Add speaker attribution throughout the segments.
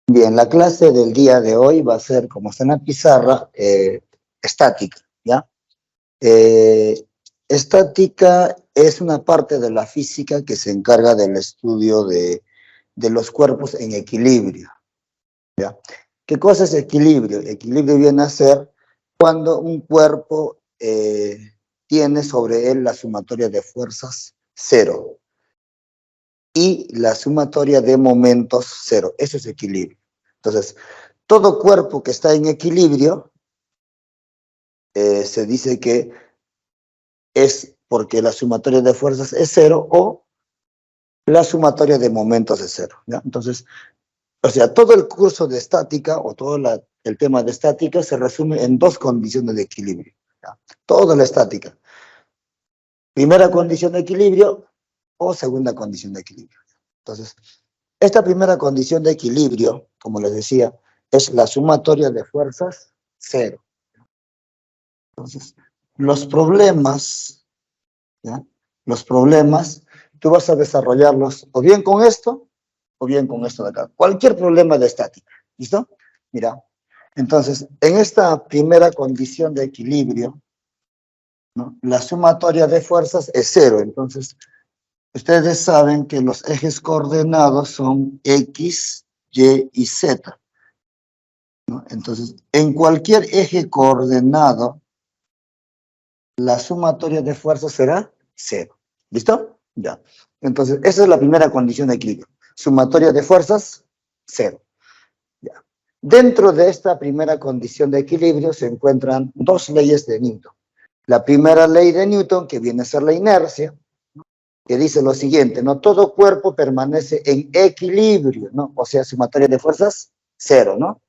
Speaker 1: Bien, la clase del día de hoy va a ser, como está en la pizarra, estática, ¿ya? Eh, Estática es una parte de la física que se encarga del estudio de los cuerpos en equilibrio, ¿ya? ¿Qué cosa es equilibrio? Equilibrio viene a ser cuando un cuerpo tiene sobre él la sumatoria de fuerzas cero y la sumatoria de momentos cero. Eso es equilibrio. Entonces, todo cuerpo que está en equilibrio se dice que es porque la sumatoria de fuerzas es cero o la sumatoria de momentos es cero, ¿ya? Entonces, o sea, todo el curso de estática o todo el tema de estática se resume en dos condiciones de equilibrio, ¿ya? Toda la estática. Primera condición de equilibrio o segunda condición de equilibrio. Entonces, esta primera condición de equilibrio, como les decía, es la sumatoria de fuerzas cero. Entonces, los problemas, ¿ya? Los problemas, tú vas a desarrollarlos o bien con esto o bien con esto de acá. Cualquier problema de estática, ¿listo? Mira, entonces, en esta primera condición de equilibrio, ¿no? La sumatoria de fuerzas es cero. Entonces, ustedes saben que los ejes coordenados son X, Y y Z, ¿no? Entonces, en cualquier eje coordenado, la sumatoria de fuerzas será cero. ¿Listo? Ya. Entonces, esa es la primera condición de equilibrio. Sumatoria de fuerzas, cero. Ya. Dentro de esta primera condición de equilibrio se encuentran dos leyes de Newton. La primera ley de Newton, que viene a ser la inercia, que dice lo siguiente, ¿no? Todo cuerpo permanece en equilibrio, ¿no? O sea, sumatoria de fuerzas, cero, ¿no?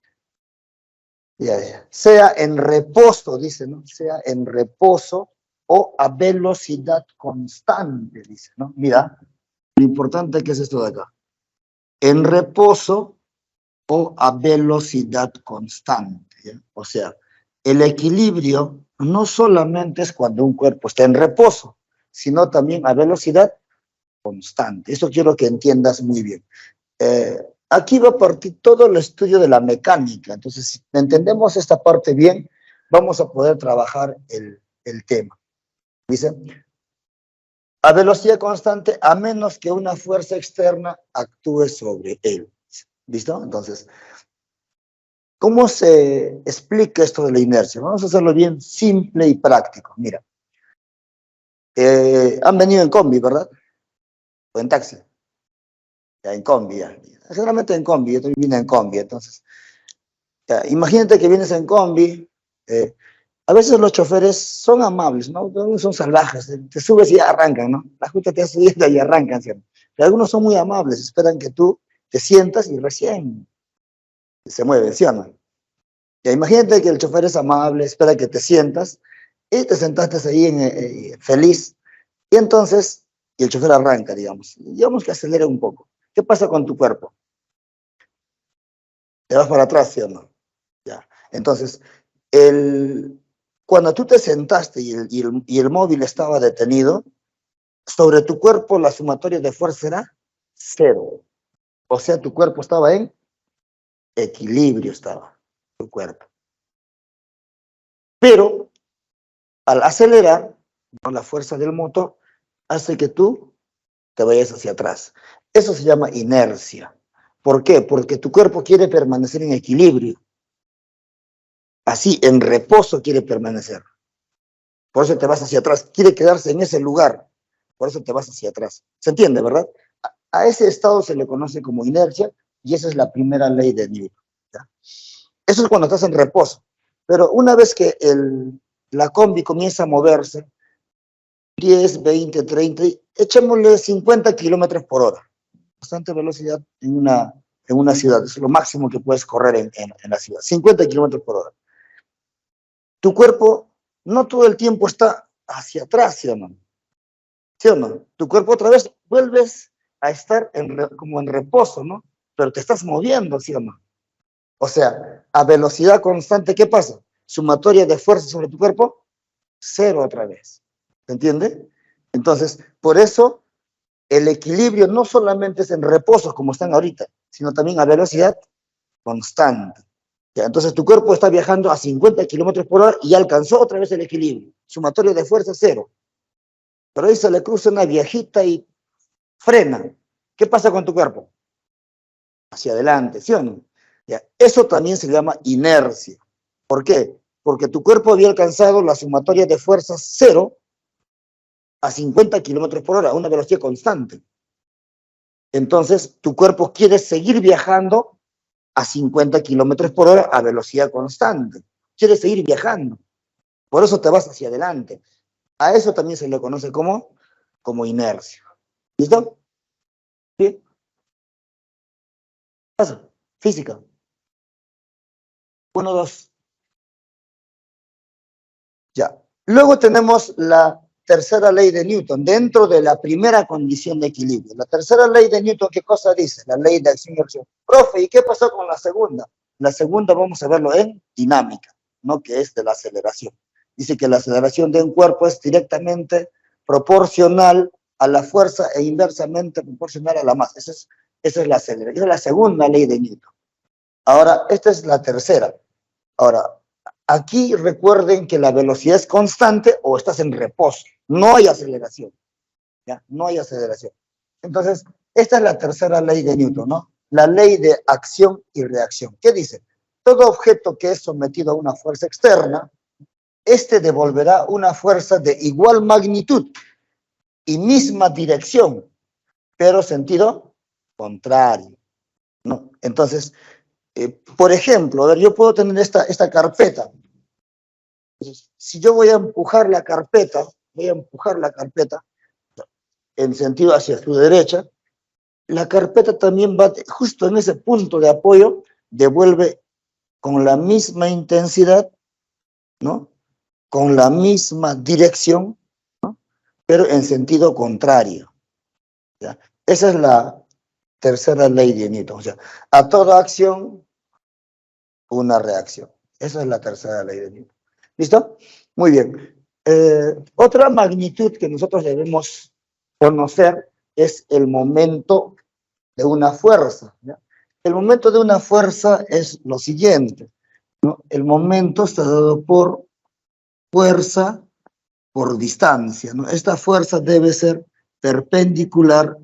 Speaker 1: Ya. Sea en reposo, dice, ¿no? Sea en reposo o a velocidad constante, dice, ¿no? Mira, lo importante que es esto de acá. En reposo o a velocidad constante, ¿ya? O sea, el equilibrio no solamente es cuando un cuerpo está en reposo, sino también a velocidad constante. Eso quiero que entiendas muy bien. Aquí va a partir todo el estudio de la mecánica. Entonces, si entendemos esta parte bien, vamos a poder trabajar el tema. Dice, a velocidad constante, a menos que una fuerza externa actúe sobre él. ¿Listo? Entonces, ¿cómo se explica esto de la inercia? Vamos a hacerlo bien simple y práctico. Mira, han venido en combi, ¿verdad? O en taxi. Ya, en combi, ya. Generalmente en combi, yo también vine en combi, entonces. Ya, imagínate que vienes en combi, a veces los choferes son amables, ¿no? Algunos son salvajes, te subes y ya arrancan, ¿no? La justa te hace subiendo y arrancan, ¿cierto? Pero algunos son muy amables, esperan que tú te sientas y recién se mueven, ¿sí o no? Ya, imagínate que el chofer es amable, espera que te sientas y te sentaste ahí feliz y entonces, y el chofer arranca, digamos que acelera un poco. ¿Qué pasa con tu cuerpo? Te vas para atrás, ¿sí o no? Ya. Entonces, cuando tú te sentaste y el móvil estaba detenido, sobre tu cuerpo la sumatoria de fuerza era cero. O sea, tu cuerpo estaba en equilibrio, estaba tu cuerpo. Pero al acelerar, ¿no? La fuerza del motor hace que tú te vayas hacia atrás. Eso se llama inercia. ¿Por qué? Porque tu cuerpo quiere permanecer en equilibrio. Así, en reposo quiere permanecer. Por eso te vas hacia atrás. Quiere quedarse en ese lugar. Por eso te vas hacia atrás. ¿Se entiende, verdad? A ese estado se le conoce como inercia y esa es la primera ley de Newton, ¿ya? Eso es cuando estás en reposo. Pero una vez que la combi comienza a moverse, 10, 20, 30, echémosle 50 kilómetros por hora. Bastante velocidad en una ciudad. Es lo máximo que puedes correr en la ciudad. 50 kilómetros por hora. Tu cuerpo no todo el tiempo está hacia atrás, ¿sí o no? ¿Sí o no? Tu cuerpo otra vez vuelves a estar como en reposo, ¿no? Pero te estás moviendo, ¿sí o no? O sea, a velocidad constante, ¿qué pasa? Sumatoria de fuerza sobre tu cuerpo, cero otra vez. ¿Se entiende? Entonces, por eso el equilibrio no solamente es en reposo, como están ahorita, sino también a velocidad constante. Ya, entonces tu cuerpo está viajando a 50 kilómetros por hora y ya alcanzó otra vez el equilibrio. Sumatorio de fuerza 0. Pero ahí se le cruza una viejita y frena. ¿Qué pasa con tu cuerpo? Hacia adelante, ¿sí o no? Ya, eso también se llama inercia. ¿Por qué? Porque tu cuerpo había alcanzado la sumatoria de fuerzas 0 a 50 kilómetros por hora, a una velocidad constante. Entonces, tu cuerpo quiere seguir viajando a 50 kilómetros por hora a velocidad constante. Quiere seguir viajando. Por eso te vas hacia adelante. A eso también se le conoce como inercia. ¿Listo? ¿Sí? Pasa. Física. 1, 2. Ya. Luego tenemos la tercera ley de Newton, dentro de la primera condición de equilibrio. La tercera ley de Newton, ¿qué cosa dice? La ley de acción y reacción. Profe, ¿y qué pasó con la segunda? La segunda vamos a verlo en dinámica, ¿no? Que es de la aceleración. Dice que la aceleración de un cuerpo es directamente proporcional a la fuerza e inversamente proporcional a la masa. Esa es la aceleración. Esa es la segunda ley de Newton. Ahora, esta es la tercera. Ahora, aquí recuerden que la velocidad es constante o estás en reposo. No hay aceleración. ¿Ya? No hay aceleración. Entonces, esta es la tercera ley de Newton, ¿no? La ley de acción y reacción. ¿Qué dice? Todo objeto que es sometido a una fuerza externa, este devolverá una fuerza de igual magnitud y misma dirección, pero sentido contrario, ¿no? Entonces, por ejemplo, a ver, yo puedo tener esta carpeta. Entonces, si yo voy a empujar la carpeta en sentido hacia su derecha, la carpeta también va, justo en ese punto de apoyo, devuelve con la misma intensidad, ¿no? Con la misma dirección, ¿no? Pero en sentido contrario, ¿ya? Esa es la tercera ley de Newton. O sea, a toda acción, una reacción. Esa es la tercera ley de Newton. ¿Listo? Muy bien. Otra magnitud que nosotros debemos conocer es el momento de una fuerza, ¿ya? El momento de una fuerza es lo siguiente, ¿no? El momento está dado por fuerza por distancia, ¿no? Esta fuerza debe ser perpendicular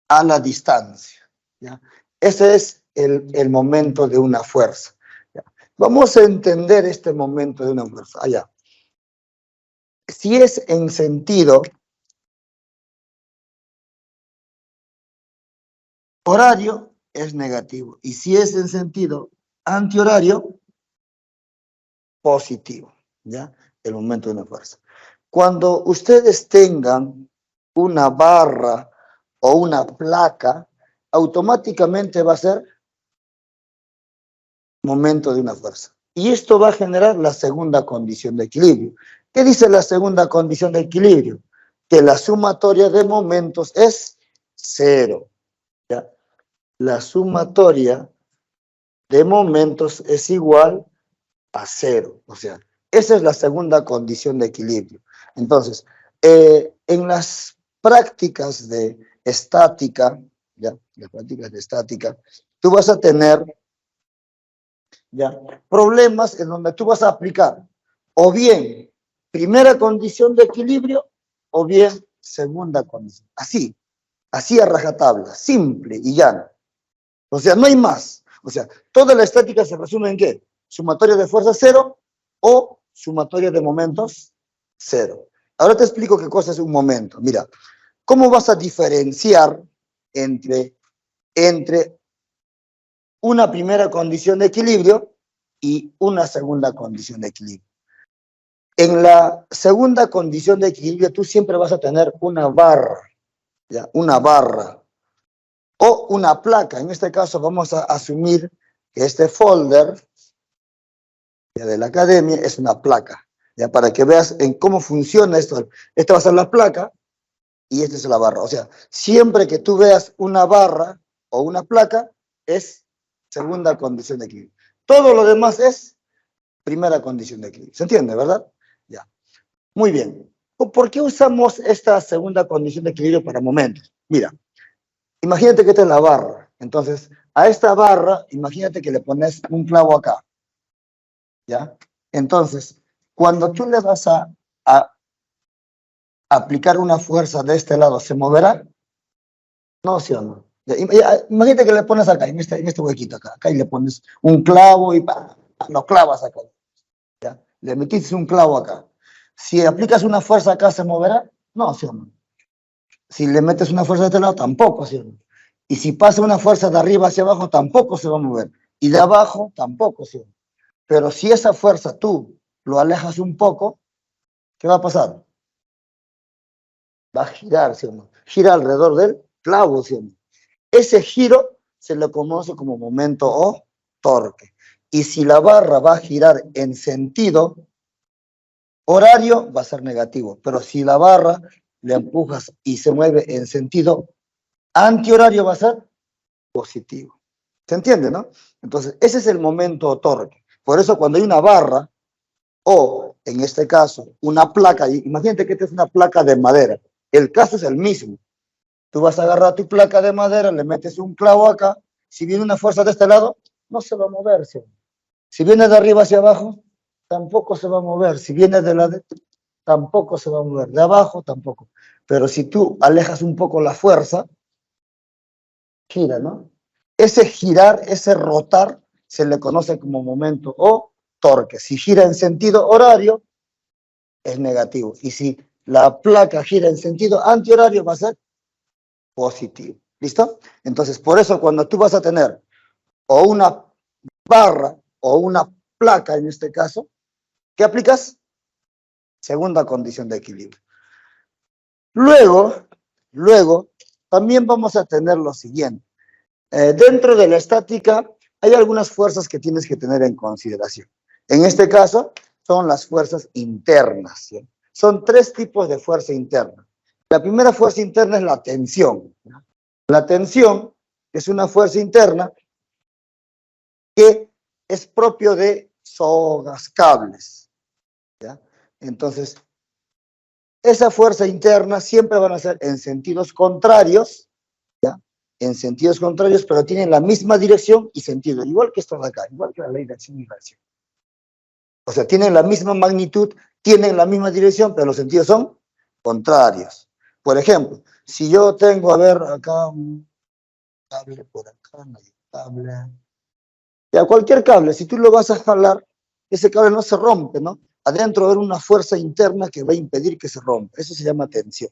Speaker 1: a la distancia, ¿ya? Ese es el momento de una fuerza, ¿ya? Vamos a entender este momento de una fuerza. Allá. Si es en sentido horario, es negativo. Y si es en sentido antihorario, positivo, ¿ya? El momento de una fuerza. Cuando ustedes tengan una barra o una placa, automáticamente va a ser momento de una fuerza. Y esto va a generar la segunda condición de equilibrio. ¿Qué dice la segunda condición de equilibrio? Que la sumatoria de momentos es 0. ¿Ya? La sumatoria de momentos es igual a 0. O sea, esa es la segunda condición de equilibrio. Entonces, en las prácticas de estática, ¿ya? Las prácticas de estática, tú vas a tener, ¿ya? Problemas en donde tú vas a aplicar o bien primera condición de equilibrio o bien segunda condición. Así a rajatabla, simple y llano. O sea, no hay más. O sea, toda la estática se resume en ¿qué? Sumatoria de fuerza 0 o sumatoria de momentos 0. Ahora te explico qué cosa es un momento. Mira, ¿cómo vas a diferenciar entre una primera condición de equilibrio y una segunda condición de equilibrio? En la segunda condición de equilibrio tú siempre vas a tener una barra, ¿ya? Una barra o una placa. En este caso vamos a asumir que este folder de la academia es una placa, ya, para que veas en cómo funciona esto. Esta va a ser la placa y esta es la barra. O sea, siempre que tú veas una barra o una placa, es segunda condición de equilibrio. Todo lo demás es primera condición de equilibrio. ¿Se entiende, verdad? Ya. Muy bien. ¿Por qué usamos esta segunda condición de equilibrio para momentos? Mira, imagínate que esta es la barra, Entonces, a esta barra, imagínate que le pones un clavo acá, ¿ya? Entonces, cuando tú le vas a aplicar una fuerza de este lado, ¿se moverá? No, ¿sí o no? Imagínate que le pones acá, en este huequito acá, y le pones un clavo y lo clavas acá, ¿ya? Le metiste un clavo acá. Si aplicas una fuerza acá, ¿se moverá? No, ¿sí o no? Si le metes una fuerza de este lado, tampoco, ¿sí o no? Y si pasa una fuerza de arriba hacia abajo, tampoco se va a mover. Y de abajo, tampoco, ¿sí o no? Pero si esa fuerza tú lo alejas un poco, ¿qué va a pasar? Va a girar, ¿sí o no? Gira alrededor del clavo, ¿sí o no? Ese giro se le conoce como momento o torque. Y si la barra va a girar en sentido horario, va a ser negativo. Pero si la barra le empujas y se mueve en sentido antihorario, va a ser positivo. ¿Se entiende, no? Entonces, ese es el momento o torque. Por eso cuando hay una barra, o en este caso, una placa, imagínate que esta es una placa de madera. El caso es el mismo. Tú vas a agarrar tu placa de madera, le metes un clavo acá, si viene una fuerza de este lado, no se va a mover. ¿Sí? Si viene de arriba hacia abajo, tampoco se va a mover. Si viene de la tampoco se va a mover. De abajo, tampoco. Pero si tú alejas un poco la fuerza, gira, ¿no? Ese girar, ese rotar, se le conoce como momento o torque. Si gira en sentido horario, es negativo. Y si la placa gira en sentido antihorario, va a ser positivo. ¿Listo? Entonces, por eso cuando tú vas a tener o una barra o una placa, en este caso, ¿qué aplicas? Segunda condición de equilibrio. Luego, también vamos a tener lo siguiente. Dentro de la estática hay algunas fuerzas que tienes que tener en consideración. En este caso, son las fuerzas internas. ¿Sí? Son tres tipos de fuerza interna. La primera fuerza interna es la tensión. La tensión es una fuerza interna que es propio de sogas, cables. ¿Ya? Entonces, esa fuerza interna siempre van a ser en sentidos contrarios, ¿ya? En sentidos contrarios, pero tienen la misma dirección y sentido, igual que esto de acá, igual que la ley de acción y reacción. O sea, tienen la misma magnitud, tienen la misma dirección, pero los sentidos son contrarios. Por ejemplo, si yo tengo, a ver, acá un cable por acá, no hay cable. Ya, cualquier cable, si tú lo vas a jalar, ese cable no se rompe, ¿no? Adentro va a haber una fuerza interna que va a impedir que se rompa. Eso se llama tensión.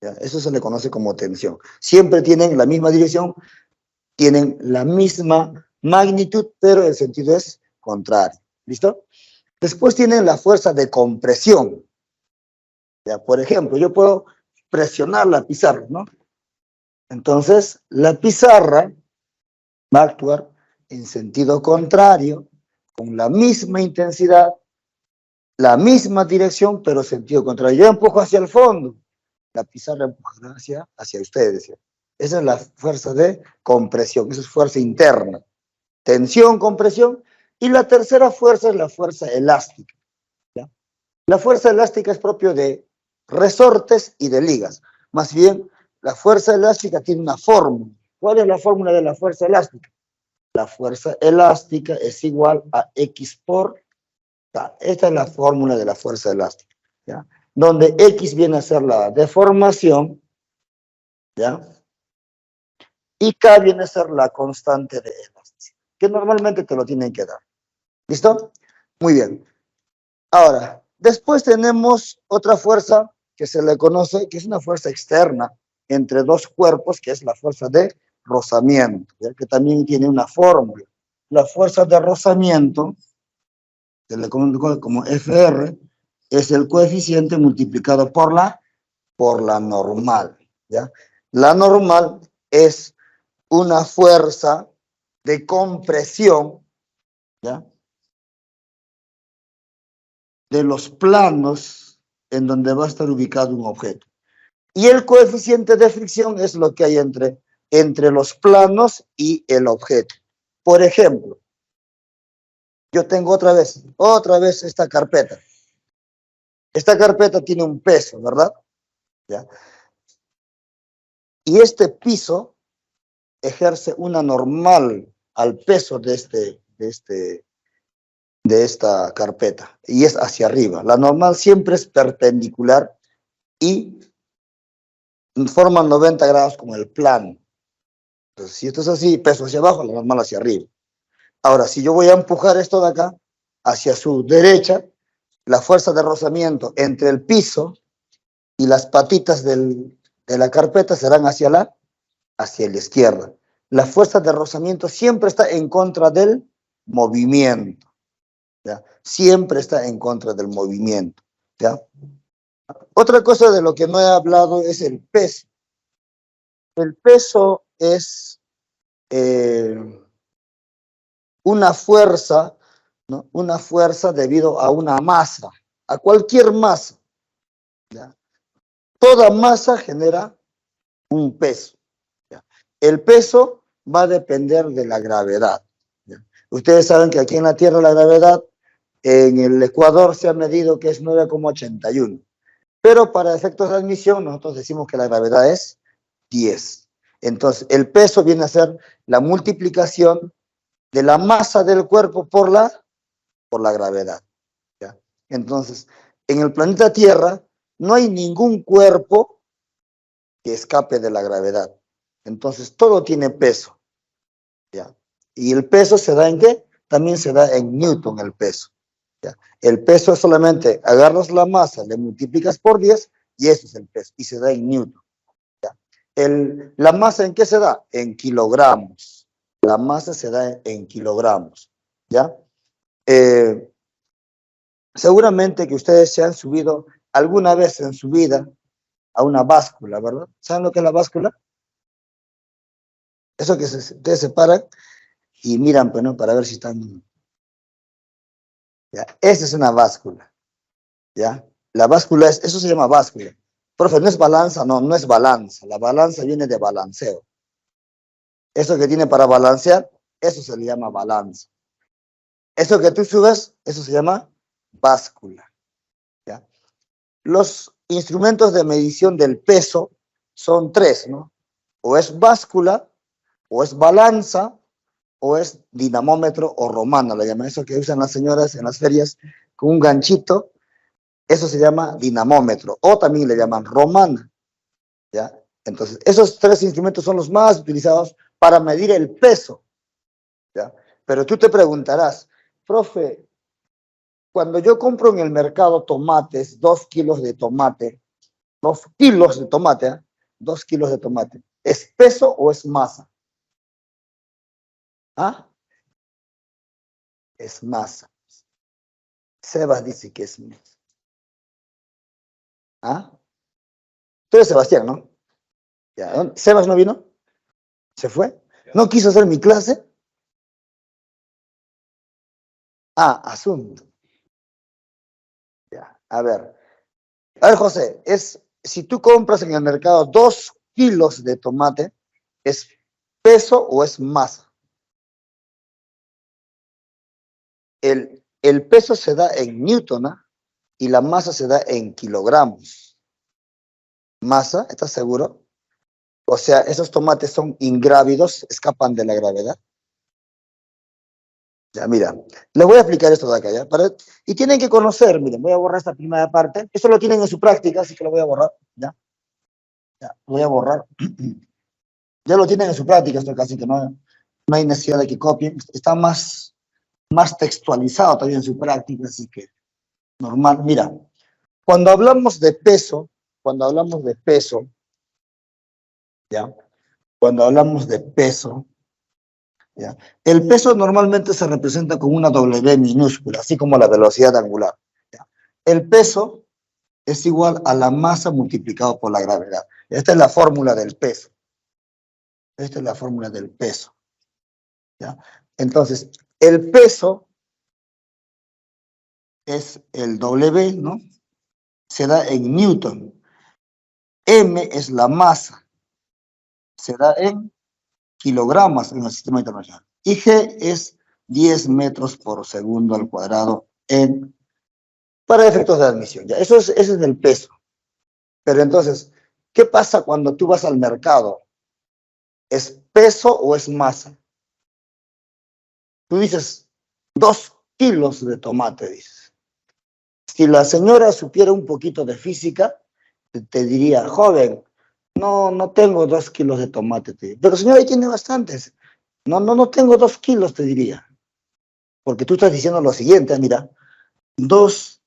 Speaker 1: ¿Ya? Eso se le conoce como tensión. Siempre tienen la misma dirección, tienen la misma magnitud, pero el sentido es contrario. ¿Listo? Después tienen la fuerza de compresión. ¿Ya? Por ejemplo, yo puedo presionar la pizarra, ¿no? Entonces, la pizarra va a actuar en sentido contrario, con la misma intensidad, la misma dirección, pero sentido contrario. Yo empujo hacia el fondo, la pizarra empujará hacia ustedes. ¿Sí? Esa es la fuerza de compresión, esa es fuerza interna. Tensión, compresión. Y la tercera fuerza es la fuerza elástica. ¿Ya? La fuerza elástica es propio de resortes y de ligas. Más bien, la fuerza elástica tiene una fórmula. ¿Cuál es la fórmula de la fuerza elástica? La fuerza elástica es igual a X por K. Esta es la fórmula de la fuerza elástica, ¿ya? Donde X viene a ser la deformación, ¿ya? Y K viene a ser la constante de elasticidad, que normalmente te lo tienen que dar. ¿Listo? Muy bien. Ahora, después tenemos otra fuerza que se le conoce, que es una fuerza externa entre dos cuerpos, que es la fuerza de rozamiento, ¿ya? Que también tiene una fórmula. La fuerza de rozamiento, se le conoce como FR, es el coeficiente multiplicado por la normal, ¿ya? La normal es una fuerza de compresión, ¿ya? De los planos en donde va a estar ubicado un objeto. Y el coeficiente de fricción es lo que hay entre los planos y el objeto. Por ejemplo, yo tengo otra vez esta carpeta. Esta carpeta tiene un peso, ¿verdad? ¿Ya? Y este piso ejerce una normal al peso de esta carpeta, y es hacia arriba. La normal siempre es perpendicular y forma 90 grados con el plano. Entonces, si esto es así, peso hacia abajo, la normal hacia arriba. Ahora, si yo voy a empujar esto de acá hacia su derecha, la fuerza de rozamiento entre el piso y las patitas de la carpeta serán hacia la izquierda. La fuerza de rozamiento siempre está en contra del movimiento, ¿ya? Siempre está en contra del movimiento, ¿ya? Otra cosa de lo que no he hablado es el peso. El peso es una fuerza, ¿no? Una fuerza debido a una masa, a cualquier masa, ¿ya? Toda masa genera un peso, ¿ya? El peso va a depender de la gravedad, ¿ya? Ustedes saben que aquí en la Tierra la gravedad, en el Ecuador se ha medido que es 9,81, pero para efectos de admisión nosotros decimos que la gravedad es 10. Entonces el peso viene a ser la multiplicación de la masa del cuerpo por la gravedad, ¿ya? Entonces, en el planeta Tierra no hay ningún cuerpo que escape de la gravedad. Entonces, todo tiene peso, ¿ya? ¿Y el peso se da en qué? También se da en Newton el peso, ¿ya? El peso es solamente, agarras la masa, le multiplicas por 10 y eso es el peso, y se da en Newton, ¿ya? ¿La masa en qué se da? En kilogramos. La masa se da en kilogramos, ¿ya? Seguramente que ustedes se han subido alguna vez en su vida a una báscula, ¿verdad? ¿Saben lo que es la báscula? Eso que ustedes se paran y miran, pues, ¿no? Para ver si están... ¿ya? Esa es una báscula, ¿ya? La báscula es, eso se llama báscula. Profe, ¿no es balanza? No, no es balanza. La balanza viene de balanceo. Eso que tiene para balancear, eso se le llama balanza. Eso que tú subes, eso se llama báscula, ¿ya? Los instrumentos de medición del peso son tres, ¿no? O es báscula, o es balanza, o es dinamómetro o romana, le llaman eso que usan las señoras en las ferias con un ganchito, eso se llama dinamómetro, o también le llaman romana, ¿ya? Entonces, esos tres instrumentos son los más utilizados para medir el peso, ¿ya? Pero tú te preguntarás, profe, cuando yo compro en el mercado tomates, 2 kilos de tomate, 2 kilos de tomate, ¿eh? 2 kilos de tomate, ¿es peso o es masa? ¿Ah? Es masa. Sebas dice que es masa. ¿Ah? Tú eres Sebastián, ¿no? Ya. ¿Sebas no vino? ¿Se fue? ¿No quiso hacer mi clase? Ah, asunto. Ya. A ver, José, si tú compras en el mercado 2 kilos de tomate, ¿es peso o es masa? El peso se da en newton, ¿eh? Y la masa se da en kilogramos. ¿Masa? ¿Estás seguro? O sea, esos tomates son ingrávidos, escapan de la gravedad. Ya, mira, les voy a explicar esto de acá, ¿ya? Y tienen que conocer, miren, voy a borrar esta primera parte. Esto lo tienen en su práctica, así que lo voy a borrar, ¿ya? Ya, lo voy a borrar. Ya lo tienen en su práctica, esto casi que no hay necesidad de que copien. Está más textualizado todavía en su práctica, así que normal. Mira, cuando hablamos de peso, ¿ya? Cuando hablamos de peso, ¿ya? El peso normalmente se representa con una W minúscula, así como la velocidad angular, ¿ya? El peso es igual a la masa multiplicado por la gravedad. Esta es la fórmula del peso. Esta es la fórmula del peso, ¿ya? Entonces, el peso es el W, ¿no? Se da en Newton. M es la masa. Se da en kilogramos en el sistema internacional. Y G es 10 metros por segundo al cuadrado para efectos de admisión, ¿ya? Ese es el peso. Pero entonces, ¿qué pasa cuando tú vas al mercado? ¿Es peso o es masa? Tú dices, 2 kilos de tomate, dices. Si la señora supiera un poquito de física, te diría, joven, no tengo 2 kilos de tomate. Pero señora, ahí tiene bastantes. No tengo 2 kilos, te diría. Porque tú estás diciendo lo siguiente, mira, 2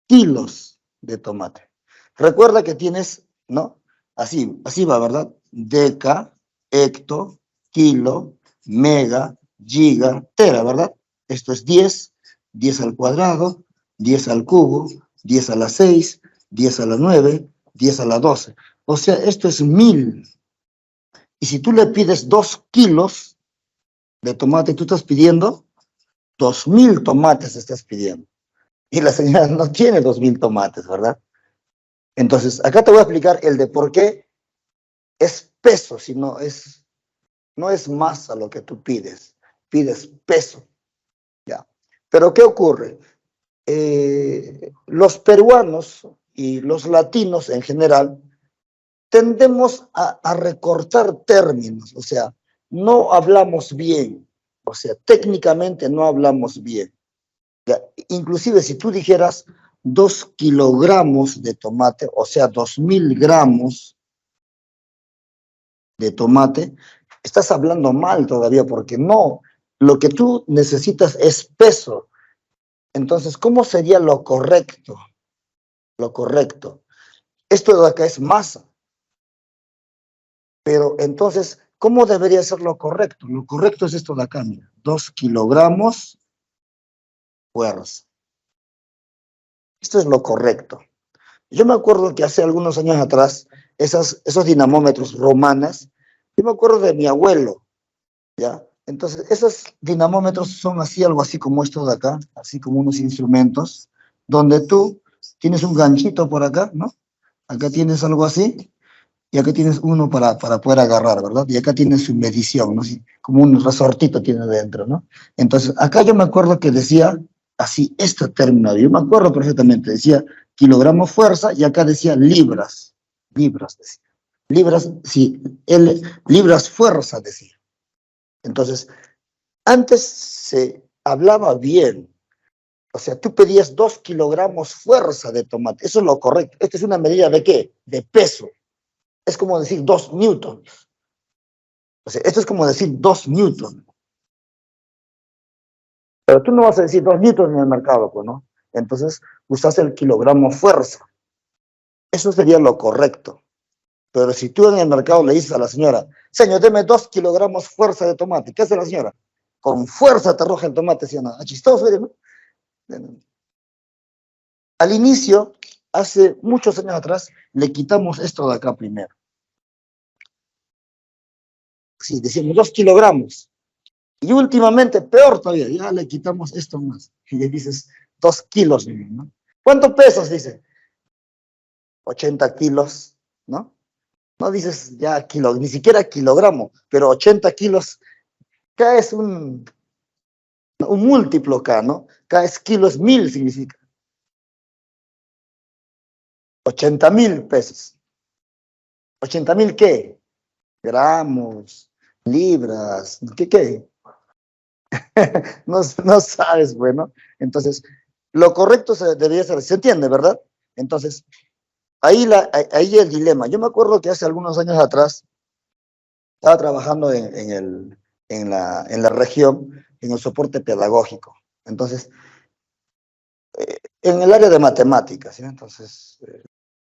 Speaker 1: kilos de tomate. Recuerda que tienes, ¿no? Así va, ¿verdad? Deca, hecto, kilo, mega, giga, tera, ¿verdad? Esto es 10, 10 al cuadrado, 10 al cubo, 10 a la 6, 10 a la 9, 10 a la 12. O sea, esto es 1000. Y si tú le pides 2 kilos de tomate, tú estás pidiendo 2000 tomates, estás pidiendo. Y la señora no tiene 2000 tomates, ¿verdad? Entonces, acá te voy a explicar el de por qué es peso, no es masa lo que tú pides peso, ¿ya? Pero ¿qué ocurre? Los peruanos y los latinos en general tendemos a recortar términos, o sea, no hablamos bien, o sea, técnicamente no hablamos bien. ¿Ya? Inclusive si tú dijeras 2 kilogramos de tomate, o sea, 2000 gramos de tomate, estás hablando mal todavía porque no, lo que tú necesitas es peso. Entonces, ¿cómo sería lo correcto? Lo correcto. Esto de acá es masa, pero entonces, ¿cómo debería ser lo correcto? Lo correcto es esto de acá, mira, 2 kilogramos fuerza. Esto es lo correcto. Yo me acuerdo que hace algunos años atrás, esos dinamómetros romanas, yo me acuerdo de mi abuelo, ¿ya? Entonces, esos dinamómetros son así, algo así como esto de acá, así como unos instrumentos, donde tú tienes un ganchito por acá, ¿no? Acá tienes algo así, y acá tienes uno para poder agarrar, ¿verdad? Y acá tienes su medición, ¿no? Así, como un resortito tiene dentro, ¿no? Entonces, acá yo me acuerdo que decía así, este término, yo me acuerdo perfectamente, decía kilogramos fuerza, y acá decía libras, decía. Libras, sí, libras fuerza, decía. Entonces, antes se hablaba bien, o sea, tú pedías 2 kilogramos fuerza de tomate, eso es lo correcto. Esta es una medida de ¿qué? De peso. Es como decir 2 newtons. O sea, esto es como decir 2 newtons. Pero tú no vas a decir 2 newtons en el mercado, pues, ¿no? Entonces, usas el kilogramo fuerza. Eso sería lo correcto. Pero si tú en el mercado le dices a la señora, señor, deme 2 kilogramos fuerza de tomate, ¿qué hace la señora? Con fuerza te arroja el tomate, ¿sí o no? Ah, chistoso, ¿no? Al inicio, hace muchos años atrás, le quitamos esto de acá primero. Sí, decimos 2 kilogramos. Y últimamente, peor todavía, ya le quitamos esto más. Y le dices 2 kilos, ¿no? ¿Cuánto pesas? Dice, 80 kilos, ¿no? No dices ya kilo, ni siquiera kilogramo, pero 80 kilos, K es un múltiplo K, ¿no? K es kilo, es 1000 significa. 80,000 pesos. ¿80,000 qué? Gramos, libras, ¿qué? No sabes, bueno. Entonces, lo correcto debería ser, se entiende, ¿verdad? Entonces, ahí el dilema. Yo me acuerdo que hace algunos años atrás estaba trabajando en la región, en el soporte pedagógico. Entonces, en el área de matemáticas, ¿sí? Entonces,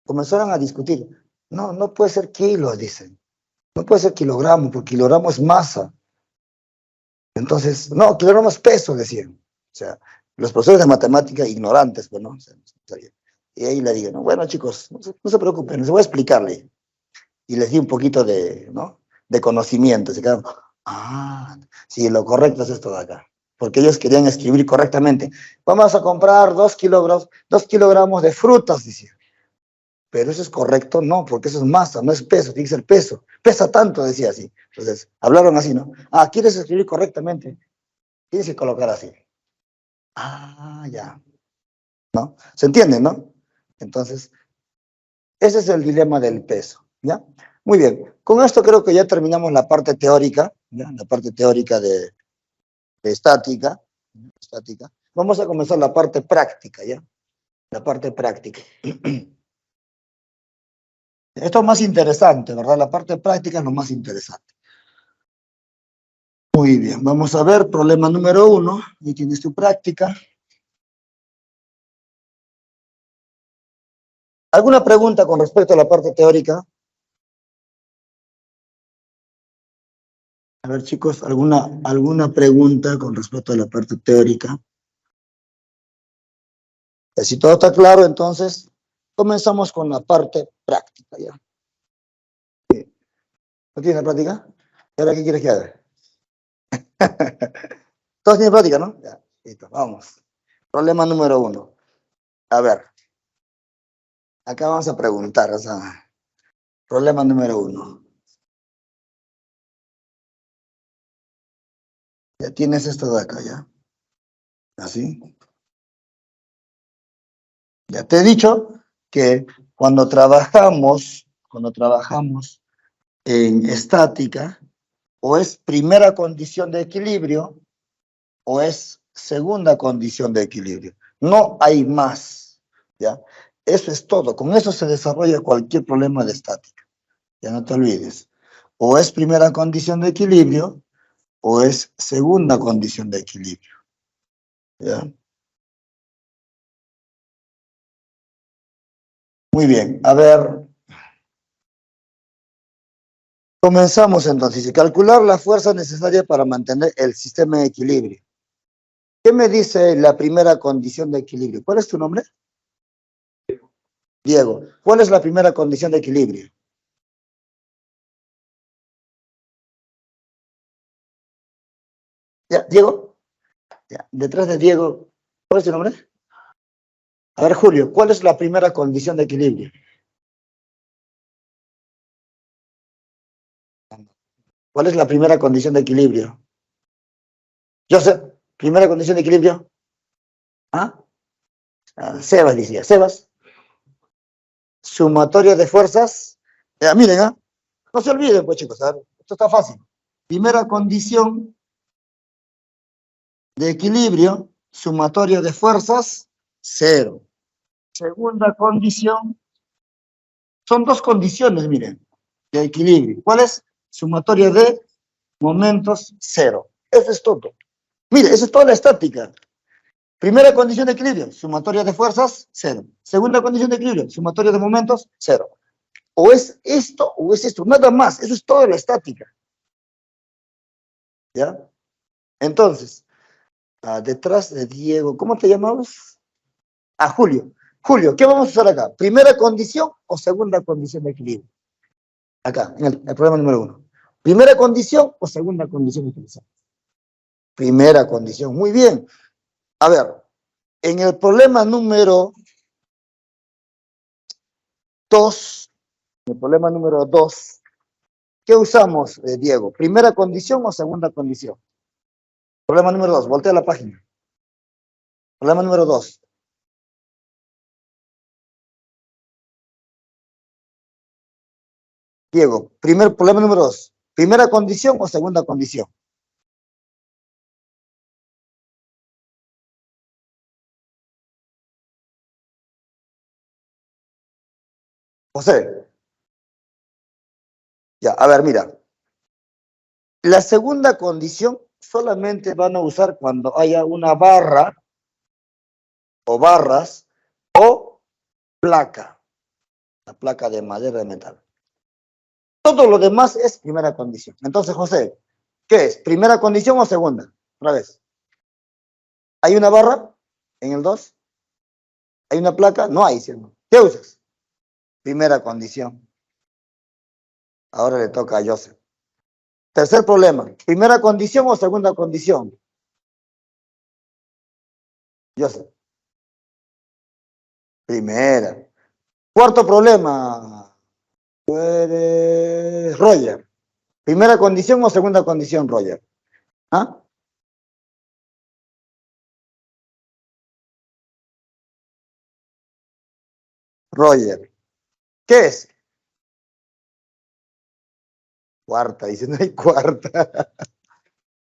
Speaker 1: comenzaron a discutir. No puede ser kilos, dicen. No puede ser kilogramo, porque kilogramo es masa. Entonces, no, kilogramo es peso, decían. O sea, los profesores de matemática ignorantes, pues, ¿no? O sea, no sabían. Y ahí le digo, ¿no? Bueno, chicos, no se preocupen, les voy a explicarle. Y les di un poquito ¿no? De conocimiento. Se quedaron, sí, lo correcto es esto de acá. Porque ellos querían escribir correctamente. Vamos a comprar 2 kilogramos de frutas, decían. Pero eso es correcto, no, porque eso es masa, no es peso, tiene que ser peso. Pesa tanto, decía así. Entonces, hablaron así, ¿no? ¿Quieres escribir correctamente? Tienes que colocar así. Ya. ¿No? ¿Se entiende, no? Entonces, ese es el dilema del peso, ¿ya? Muy bien. Con esto creo que ya terminamos la parte teórica, ¿ya? La parte teórica de estática. Estática. Vamos a comenzar la parte práctica, ¿ya? La parte práctica. Esto es más interesante, ¿verdad? La parte práctica es lo más interesante. Muy bien, vamos a ver, problema número 1. Ahí tienes tu práctica. ¿Alguna pregunta con respecto a la parte teórica? A ver, chicos, ¿alguna pregunta con respecto a la parte teórica? Si todo está claro, entonces comenzamos con la parte práctica, ¿ya? ¿No tienes práctica? ¿Y ahora qué quieres que haga? Todos tienen práctica, ¿no? Ya, listo, vamos. Problema número 1. A ver, acá vamos a preguntar, o sea, problema número 1. Ya tienes esto de acá, ¿ya? Así. Ya te he dicho que cuando trabajamos en estática, o es primera condición de equilibrio, o es segunda condición de equilibrio. No hay más, ¿ya? Eso es todo. Con eso se desarrolla cualquier problema de estática. Ya no te olvides. O es primera condición de equilibrio, o es segunda condición de equilibrio, ¿ya? Muy bien. A ver, comenzamos entonces. Calcular la fuerza necesaria para mantener el sistema en equilibrio. ¿Qué me dice la primera condición de equilibrio? ¿Cuál es tu nombre? Diego. ¿Cuál es la primera condición de equilibrio? ¿Ya, Diego? Ya, detrás de Diego, ¿cuál es tu nombre? A ver, Julio, ¿cuál es la primera condición de equilibrio? ¿Cuál es la primera condición de equilibrio? Joseph, primera condición de equilibrio. ¿Ah? Sebas decía, Sebas, sumatoria de fuerzas. Miren, no se olviden, pues chicos, esto está fácil. Primera condición de equilibrio, sumatoria de fuerzas, cero. Segunda condición, son dos condiciones, miren, de equilibrio. ¿Cuál es? Sumatoria de momentos, cero. Eso es todo. Mire, eso es toda la estática. Primera condición de equilibrio, sumatoria de fuerzas, cero. Segunda condición de equilibrio, sumatoria de momentos, cero. O es esto o es esto, nada más. Eso es toda la estática. ¿Ya? Entonces, detrás de Diego, ¿cómo te llamabas? Julio. Julio, ¿qué vamos a usar acá? ¿Primera condición o segunda condición de equilibrio? Acá, en el problema número 1. ¿Primera condición o segunda condición de equilibrio? Primera condición. Muy bien. A ver, en el problema número 2, ¿qué usamos, Diego? ¿Primera condición o segunda condición? Problema número 2, voltea la página. Problema número 2. Diego, problema número 2. ¿Primera condición o segunda condición? José, ya, a ver, mira. La segunda condición solamente van a usar cuando haya una barra o barras o placa. La placa de madera de metal. Todo lo demás es primera condición. Entonces, José, ¿qué es? ¿Primera condición o segunda? Otra vez. ¿Hay una barra en el 2? ¿Hay una placa? No hay, ¿sí? ¿Qué usas? Primera condición. Ahora le toca a Joseph. Tercer problema. ¿Primera condición o segunda condición? Joseph. Primera. Cuarto problema. Roger. ¿Primera condición o segunda condición, Roger? ¿Ah? Roger. ¿Qué es? Cuarta, dice, no hay cuarta.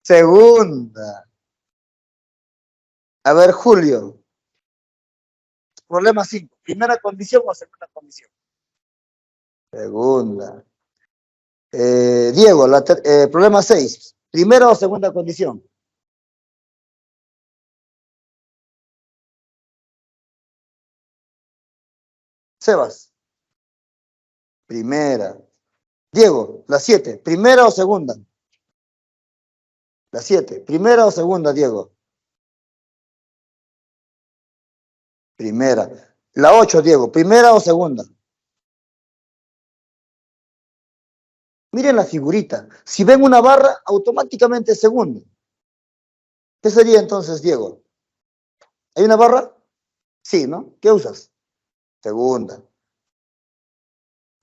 Speaker 1: Segunda. A ver, Julio. Problema 5. ¿Primera condición o segunda condición? Segunda. Diego, problema 6. ¿Primera o segunda condición? Sebas. Primera. Diego, la 7. ¿Primera o segunda? La 7. ¿Primera o segunda, Diego? Primera. La 8, Diego. ¿Primera o segunda? Miren la figurita. Si ven una barra, automáticamente es segunda. ¿Qué sería entonces, Diego? ¿Hay una barra? Sí, ¿no? ¿Qué usas? Segunda.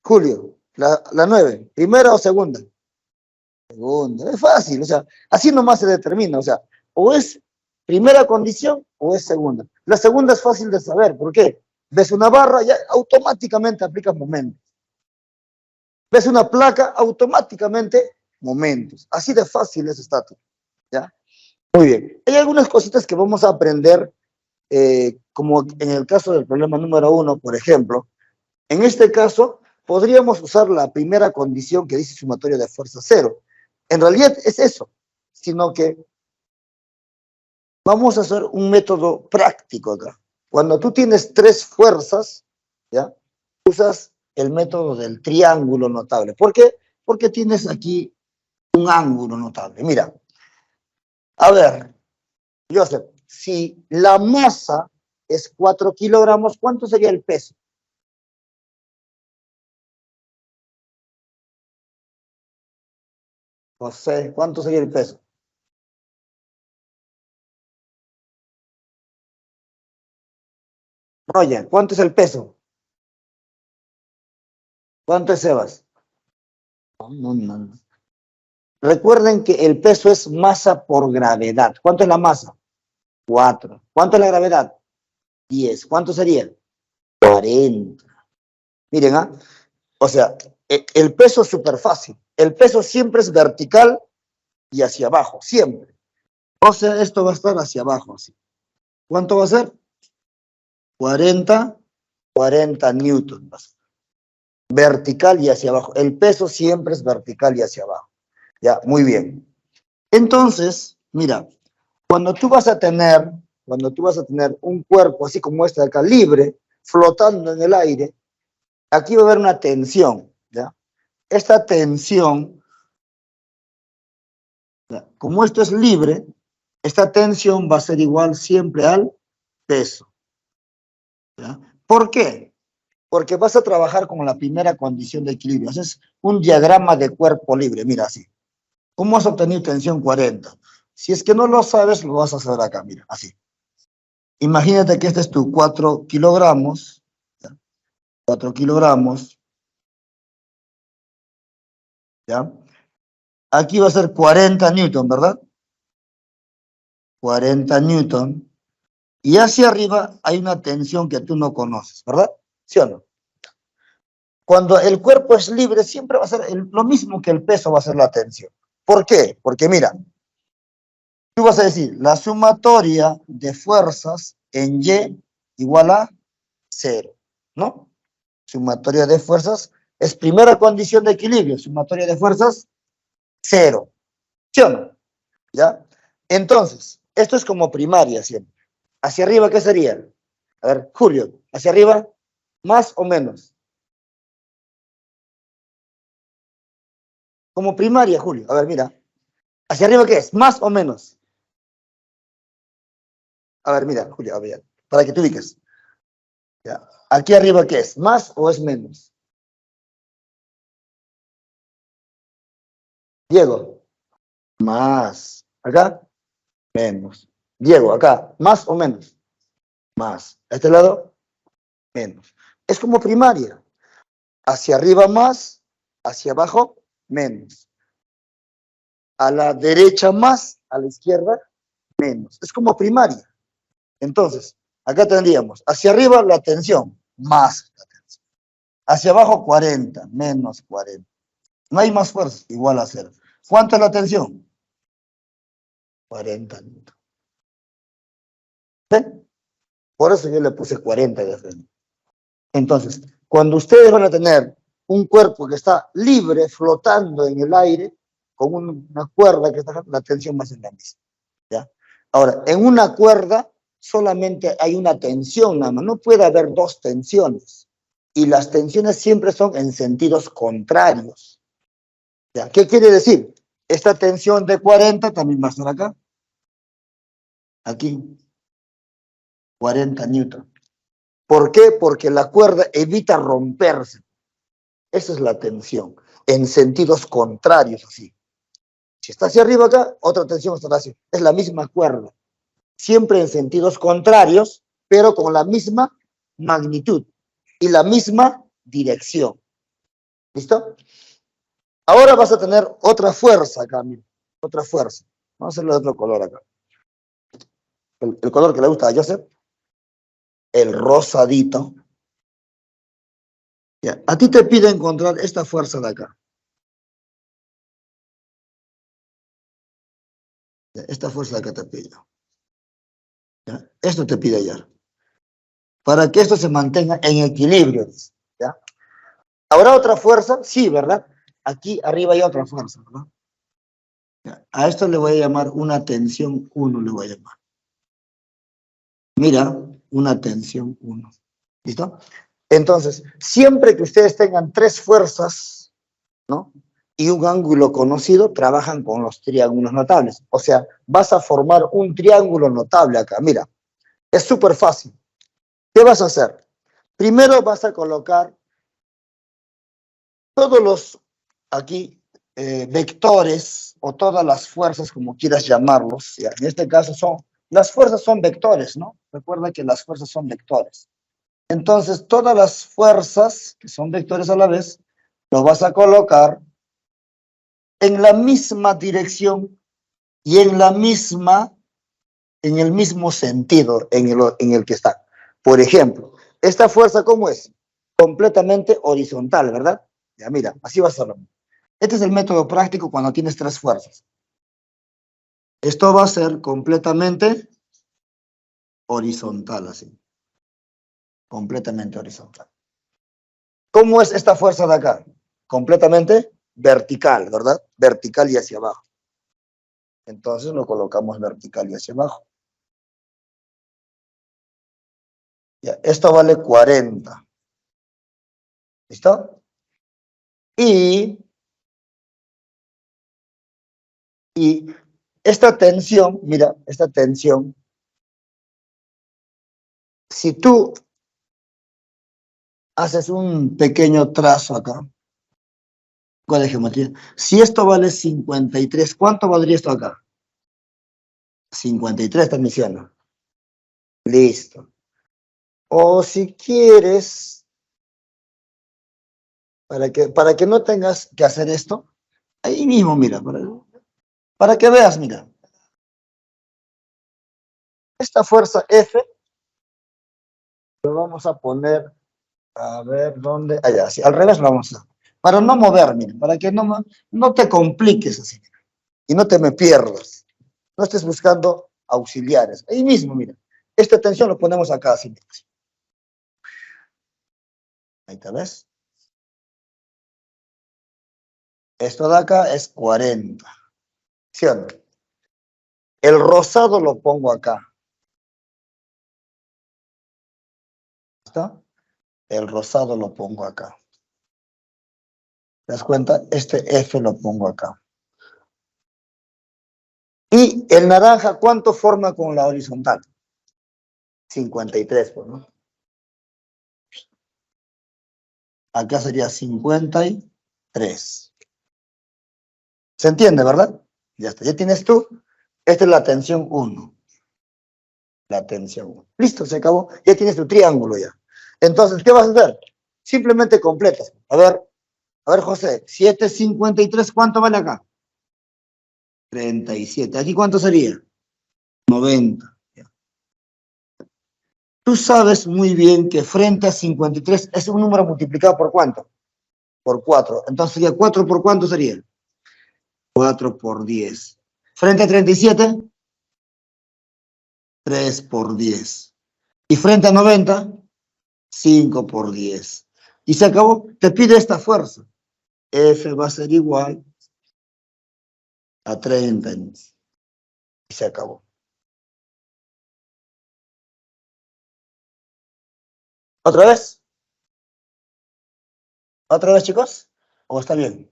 Speaker 1: Julio, la 9. ¿Primera o segunda? Segunda. Es fácil, o sea, así nomás se determina, o sea, o es primera condición o es segunda. La segunda es fácil de saber, ¿por qué? Ves una barra, ya automáticamente aplicas momentos. Ves una placa, automáticamente momentos. Así de fácil es estática, ¿ya? Muy bien. Hay algunas cositas que vamos a aprender, como en el caso del problema número 1, por ejemplo. En este caso, podríamos usar la primera condición que dice sumatorio de fuerza 0. En realidad es eso, sino que vamos a hacer un método práctico acá. Cuando tú tienes 3 fuerzas, ¿ya? Usas el método del triángulo notable. ¿Por qué? Porque tienes aquí un ángulo notable. Mira, a ver, Joseph, si la masa es 4 kilogramos, ¿cuánto sería el peso? José, ¿cuánto sería el peso? Roger, ¿cuánto es el peso? ¿Cuánto es, Sebas? No, no, no. Recuerden que el peso es masa por gravedad. ¿Cuánto es la masa? 4. ¿Cuánto es la gravedad? 10. ¿Cuánto sería? 40. Miren, ¿ah? O sea, el peso es súper fácil. El peso siempre es vertical y hacia abajo, siempre. O sea, esto va a estar hacia abajo, así. ¿Cuánto va a ser? 40, 40 newtons. Vertical y hacia abajo. El peso siempre es vertical y hacia abajo. Ya, muy bien. Entonces, mira, cuando tú vas a tener un cuerpo así como este de acá, libre, flotando en el aire, aquí va a haber una tensión, ¿ya? Esta tensión, ¿ya? Como esto es libre, esta tensión va a ser igual siempre al peso, ¿ya? ¿Por qué? Porque vas a trabajar con la primera condición de equilibrio. Haces un diagrama de cuerpo libre, mira así. ¿Cómo has obtenido tensión 40? Si es que no lo sabes, lo vas a hacer acá, mira, así. Imagínate que este es tu 4 kilogramos, ¿ya? 4 kilogramos, ¿ya? Aquí va a ser 40 newton, ¿verdad? 40 newton. Y hacia arriba hay una tensión que tú no conoces, ¿verdad? ¿Sí o no? Cuando el cuerpo es libre, siempre va a ser lo mismo que el peso, va a ser la tensión. ¿Por qué? Porque mira, tú vas a decir, la sumatoria de fuerzas en Y igual a 0, ¿no? Sumatoria de fuerzas es primera condición de equilibrio, sumatoria de fuerzas, 0. ¿Sí o no? ¿Ya? Entonces, esto es como primaria siempre. ¿Hacia arriba qué sería? A ver, Julio, ¿hacia arriba? ¿Más o menos? Como primaria, Julio. A ver, mira. ¿Hacia arriba qué es? ¿Más o menos? A ver, mira, Julio, a ver, para que te ubiques. ¿Ya? ¿Aquí arriba qué es? ¿Más o es menos? Diego, más. ¿Acá? Menos. Diego, acá, ¿más o menos? Más. ¿A este lado? Menos. Es como primaria. Hacia arriba más, hacia abajo menos. A la derecha más, a la izquierda menos. Es como primaria. Entonces, acá tendríamos hacia arriba la tensión, más la tensión. Hacia abajo 40, menos 40. No hay más fuerza, igual a 0. ¿Cuánto es la tensión? 40 newton. ¿Sí? Por eso yo le puse 40 de frente. Entonces, cuando ustedes van a tener un cuerpo que está libre, flotando en el aire, con una cuerda que está, la tensión va a ser la misma. ¿Ya? Ahora, en una cuerda solamente hay una tensión nada más, no puede haber dos tensiones. Y las tensiones siempre son en sentidos contrarios. ¿Ya? ¿Qué quiere decir? Esta tensión de 40 también va a estar acá. Aquí. 40 newton. ¿Por qué? Porque la cuerda evita romperse. Esa es la tensión. En sentidos contrarios, así. Si está hacia arriba acá, otra tensión estará así. Es la misma cuerda. Siempre en sentidos contrarios, pero con la misma magnitud y la misma dirección. ¿Listo? Ahora vas a tener otra fuerza acá, mira. Otra fuerza. Vamos a hacerlo de otro color acá. El color que le gusta a Joseph. El rosadito. Ya. A ti te pide encontrar esta fuerza de acá. Ya. Esta fuerza de acá te pide. ¿Ya? Esto te pide hallar. Para que esto se mantenga en equilibrio. ¿Ya? ¿Habrá otra fuerza? Sí, ¿verdad? Aquí arriba hay otra fuerza, ¿verdad? ¿Ya? A esto le voy a llamar una tensión 1, le voy a llamar. Mira, una tensión 1. ¿Listo? Entonces, siempre que ustedes tengan tres fuerzas, ¿no? Y un ángulo conocido, trabajan con los triángulos notables. O sea, vas a formar un triángulo notable acá. Mira, es súper fácil. ¿Qué vas a hacer? Primero vas a colocar todos los, aquí, vectores o todas las fuerzas, como quieras llamarlos. ¿Ya? En este caso las fuerzas son vectores, ¿no? Recuerda que las fuerzas son vectores. Entonces, todas las fuerzas, que son vectores a la vez, los vas a colocar en la misma dirección y en el mismo sentido en el que está. Por ejemplo, esta fuerza, ¿cómo es? Completamente horizontal, ¿verdad? Ya mira, así va a ser. Este es el método práctico cuando tienes tres fuerzas. Esto va a ser completamente horizontal, así. Completamente horizontal. ¿Cómo es esta fuerza de acá? Completamente vertical, ¿verdad? Vertical y hacia abajo. Entonces lo colocamos vertical y hacia abajo. Ya, esto vale 40. ¿Listo? Y esta tensión, mira, esta tensión, si tú haces un pequeño trazo acá, ¿cuál es geometría? Si esto vale 53, ¿cuánto valdría esto acá? 53 está diciendo. Listo. O si quieres, para que no tengas que hacer esto, ahí mismo, mira, para que veas, mira. Esta fuerza F, lo vamos a poner, a ver, ¿dónde? Allá, sí, al revés lo vamos a hacer. Para no mover, mira, para que no te compliques así, mira, y no te me pierdas. No estés buscando auxiliares. Ahí mismo, mira. Esta tensión lo ponemos acá, así. Ahí te ves. Esto de acá es 40. ¿Sí o no? El rosado lo pongo acá. ¿Está? El rosado lo pongo acá. ¿Te das cuenta? Este F lo pongo acá. Y el naranja, ¿cuánto forma con la horizontal? 53, pues, ¿no? Acá sería 53. ¿Se entiende, verdad? Ya está. Ya tienes tú. Esta es la tensión 1. La tensión 1. Listo, se acabó. Ya tienes tu triángulo ya. Entonces, ¿qué vas a hacer? Simplemente completas. A ver, José, 753, ¿cuánto vale acá? 37. ¿Aquí cuánto sería? 90. Tú sabes muy bien que frente a 53 es un número multiplicado por ¿cuánto? por 4. Entonces sería 4 por cuánto sería? 4 por 10. Frente a 37, 3 por 10. Y frente a 90, 5 por 10. Y se acabó. Te pide esta fuerza. F va a ser igual a 30. Y se acabó. ¿Otra vez? ¿Otra vez, chicos? ¿O está bien?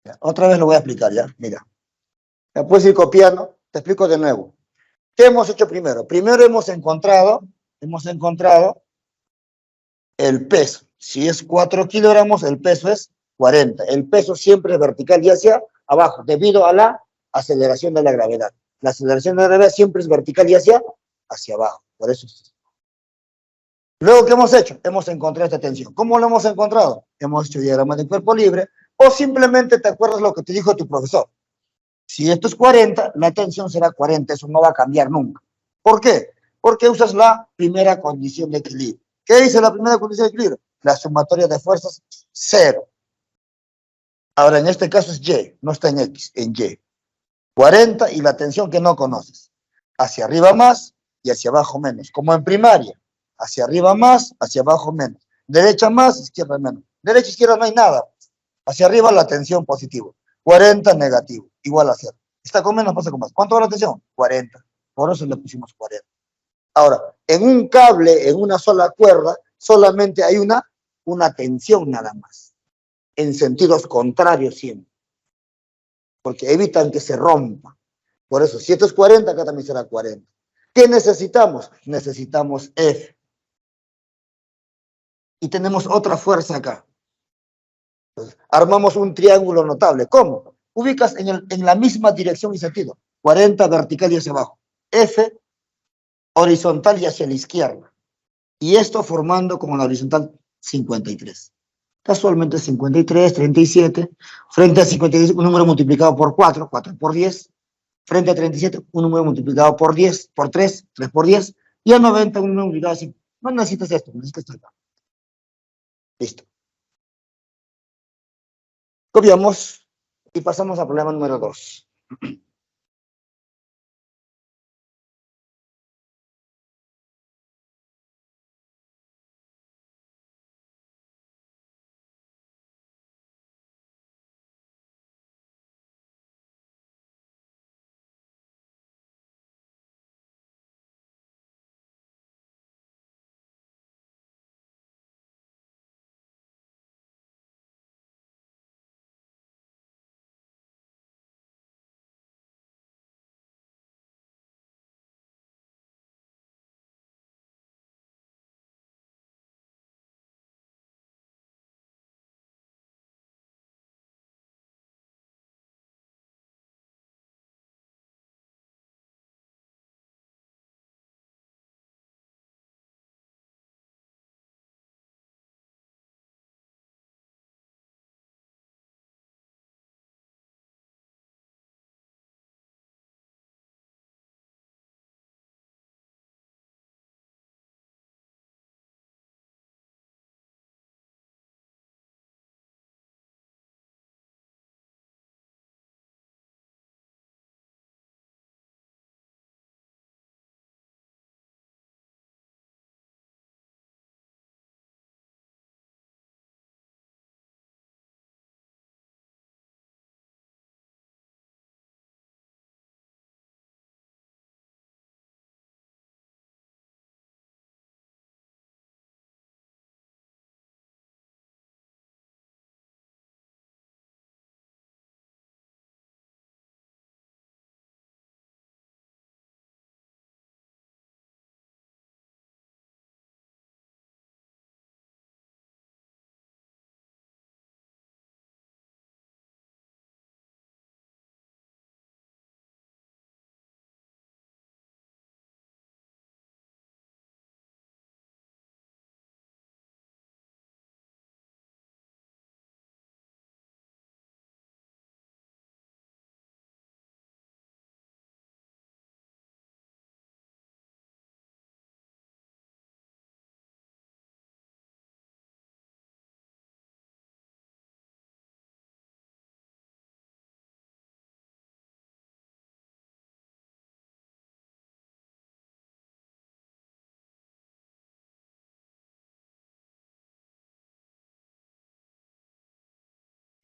Speaker 1: Ya, otra vez lo voy a explicar, ¿ya? Mira. Me puedes ir copiando. Te explico de nuevo. ¿Qué hemos hecho primero? Primero hemos encontrado el peso. Si es 4 kilogramos, el peso es 40. El peso siempre es vertical y hacia abajo, debido a la aceleración de la gravedad. La aceleración de la gravedad siempre es vertical y hacia abajo. Por eso. Luego, ¿qué hemos hecho? Hemos encontrado esta tensión. ¿Cómo lo hemos encontrado? Hemos hecho diagrama de cuerpo libre, o simplemente te acuerdas lo que te dijo tu profesor. Si esto es 40, la tensión será 40, eso no va a cambiar nunca. ¿Por qué? Porque usas la primera condición de equilibrio. ¿Qué dice la primera condición de equilibrio? La sumatoria de fuerzas, 0. Ahora, en este caso es Y, no está en X, en Y. 40 y la tensión que no conoces. Hacia arriba más y hacia abajo menos. Como en primaria. Hacia arriba más, hacia abajo menos. Derecha más, izquierda menos. Derecha, izquierda no hay nada. Hacia arriba la tensión positivo. 40 negativo, igual a 0. Está con menos, pasa con más. ¿Cuánto va la tensión? 40. Por eso le pusimos 40. Ahora, en un cable, en una sola cuerda, solamente hay una tensión nada más. En sentidos contrarios siempre. Porque evitan que se rompa. Por eso, si esto es 40, acá también será 40. ¿Qué necesitamos? Necesitamos F. Y tenemos otra fuerza acá. Entonces, armamos un triángulo notable. ¿Cómo? Ubicas en la misma dirección y sentido. 40 vertical y hacia abajo. F horizontal y hacia la izquierda. Y esto formando como la horizontal 53. Casualmente 53, 37. Frente a 56, un número multiplicado por 4, 4 por 10. Frente a 37, un número multiplicado por 10, por 3, 3 por 10. Y a 90, un número multiplicado así. No necesitas esto, necesitas esto acá. Listo. Copiamos y pasamos al problema número 2.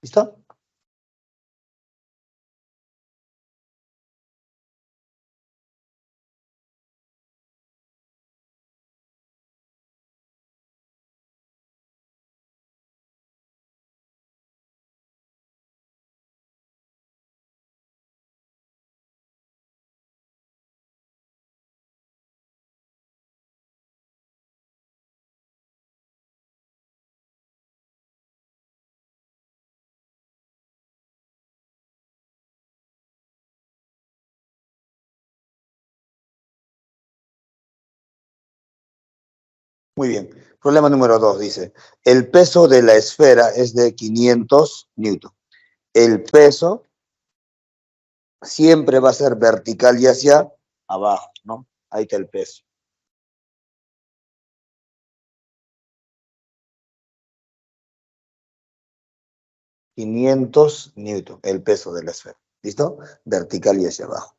Speaker 1: ¿Listo? Muy bien. Problema número 2 dice, el peso de la esfera es de 500 newton. El peso siempre va a ser vertical y hacia abajo, ¿no? Ahí está el peso. $500 el peso de la esfera. ¿Listo? Vertical y hacia abajo.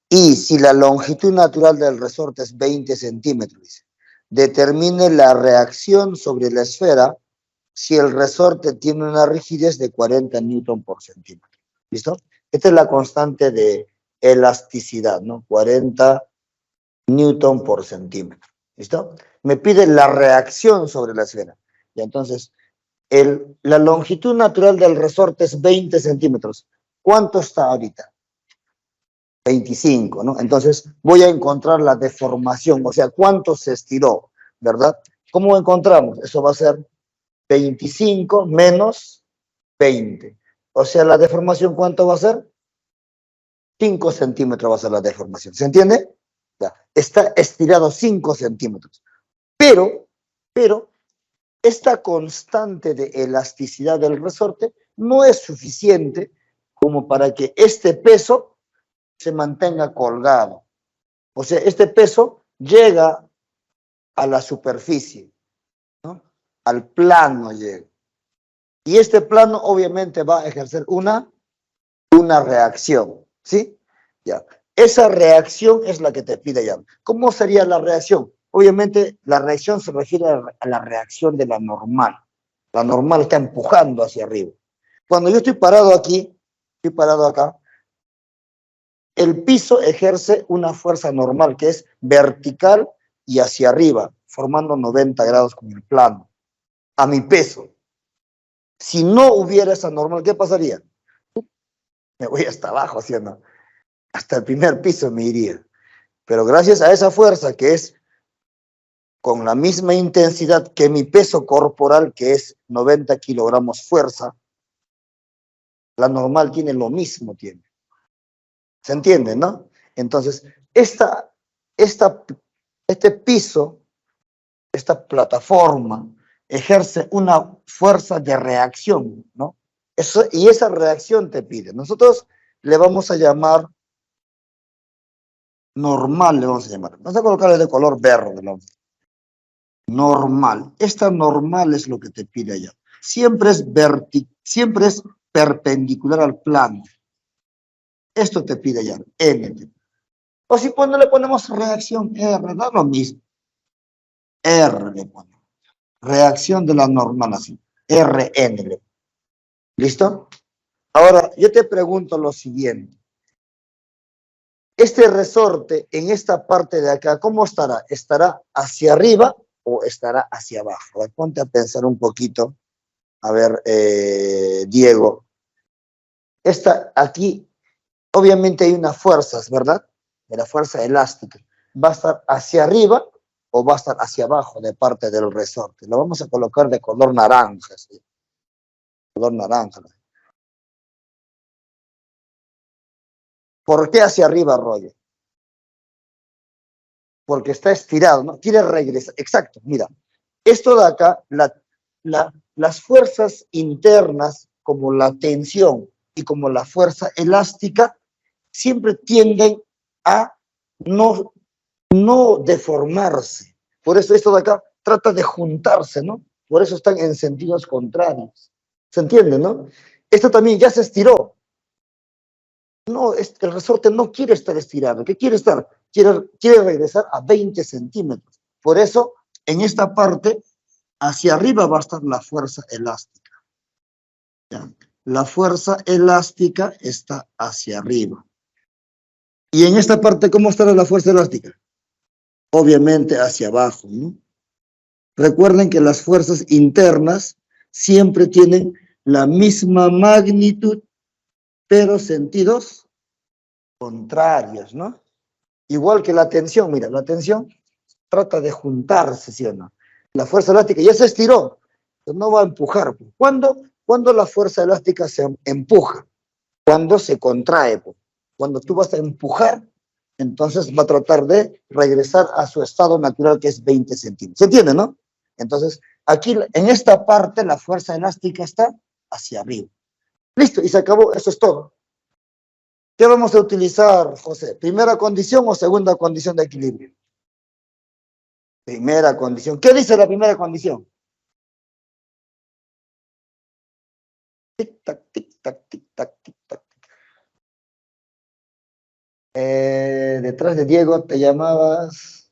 Speaker 1: Y si la longitud natural del resorte es 20 centímetros, dice, determine la reacción sobre la esfera si el resorte tiene una rigidez de 40 newton por centímetro. ¿Listo? Esta es la constante de elasticidad, ¿no? 40 newton por centímetro. ¿Listo? Me pide la reacción sobre la esfera. Y entonces, la longitud natural del resorte es 20 centímetros. ¿Cuánto está ahorita? 25, ¿no? Entonces voy a encontrar la deformación, o sea, cuánto se estiró, ¿verdad? ¿Cómo encontramos? Eso va a ser 25 menos 20. O sea, la deformación, ¿cuánto va a ser? 5 centímetros va a ser la deformación. ¿Se entiende? Ya. Está estirado 5 centímetros. Pero, esta constante de elasticidad del resorte no es suficiente como para que este peso se mantenga colgado. O sea, este peso llega a la superficie, ¿no? Al plano llega. Y este plano obviamente va a ejercer una reacción, ¿sí? Ya. Esa reacción es la que te pide ya. ¿Cómo sería la reacción? Obviamente la reacción se refiere a la reacción de la normal. La normal está empujando hacia arriba. Cuando yo estoy parado aquí, estoy parado acá, el piso ejerce una fuerza normal que es vertical y hacia arriba, formando 90 grados con el plano, a mi peso. Si no hubiera esa normal, ¿qué pasaría? Me voy hasta abajo, ¿sí o no? Hasta el primer piso me iría. Pero gracias a esa fuerza que es con la misma intensidad que mi peso corporal, que es 90 kilogramos fuerza, la normal tiene lo mismo, tiene. ¿Se entiende, no? Entonces, este piso, esta plataforma, ejerce una fuerza de reacción, ¿no? Y esa reacción te pide. Nosotros le vamos a llamar normal, le vamos a llamar. Vamos a colocarle de color verde, ¿no? Normal. Esta normal es lo que te pide allá. Siempre es perpendicular al plano. Esto te pide allá, N. O si no le ponemos reacción R, da lo mismo. R le ponemos. Reacción de la normal así. RN. ¿Listo? Ahora, yo te pregunto lo siguiente. Este resorte en esta parte de acá, ¿cómo estará? ¿Estará hacia arriba o estará hacia abajo? A ver, ponte a pensar un poquito. A ver, Diego. Aquí, obviamente hay unas fuerzas, ¿verdad? De la fuerza elástica. ¿Va a estar hacia arriba o va a estar hacia abajo de parte del resorte? Lo vamos a colocar de color naranja, ¿sí? Color naranja. ¿Por qué hacia arriba, Roger? Porque está estirado, ¿no? Quiere regresar. Exacto, mira. Esto de acá, las fuerzas internas, como la tensión y como la fuerza elástica, siempre tienden a no deformarse. Por eso esto de acá trata de juntarse, ¿no? Por eso están en sentidos contrarios. ¿Se entiende, no? Esto también ya se estiró. No, el resorte no quiere estar estirado. ¿Qué quiere estar? Quiere regresar a 20 centímetros. Por eso, en esta parte, hacia arriba va a estar la fuerza elástica. ¿Ya? la fuerza elástica está hacia arriba. Y en esta parte, ¿cómo está la fuerza elástica? Obviamente hacia abajo, ¿no? Recuerden que las fuerzas internas siempre tienen la misma magnitud, pero sentidos contrarios, ¿no? Igual que la tensión, mira, la tensión trata de juntarse, ¿sí o no? La fuerza elástica ya se estiró, pero no va a empujar. ¿Cuándo la fuerza elástica se empuja? Cuando se contrae. Cuando tú vas a empujar, entonces va a tratar de regresar a su estado natural, que es 20 centímetros. ¿Se entiende, no? Entonces, aquí en esta parte la fuerza elástica está hacia arriba. Listo, y se acabó, eso es todo. ¿Qué vamos a utilizar, José? ¿Primera condición o segunda condición de equilibrio? Primera condición. ¿Qué dice la primera condición? Tic-tac, tic-tac, tic-tac, tic-tac. Detrás de Diego te llamabas...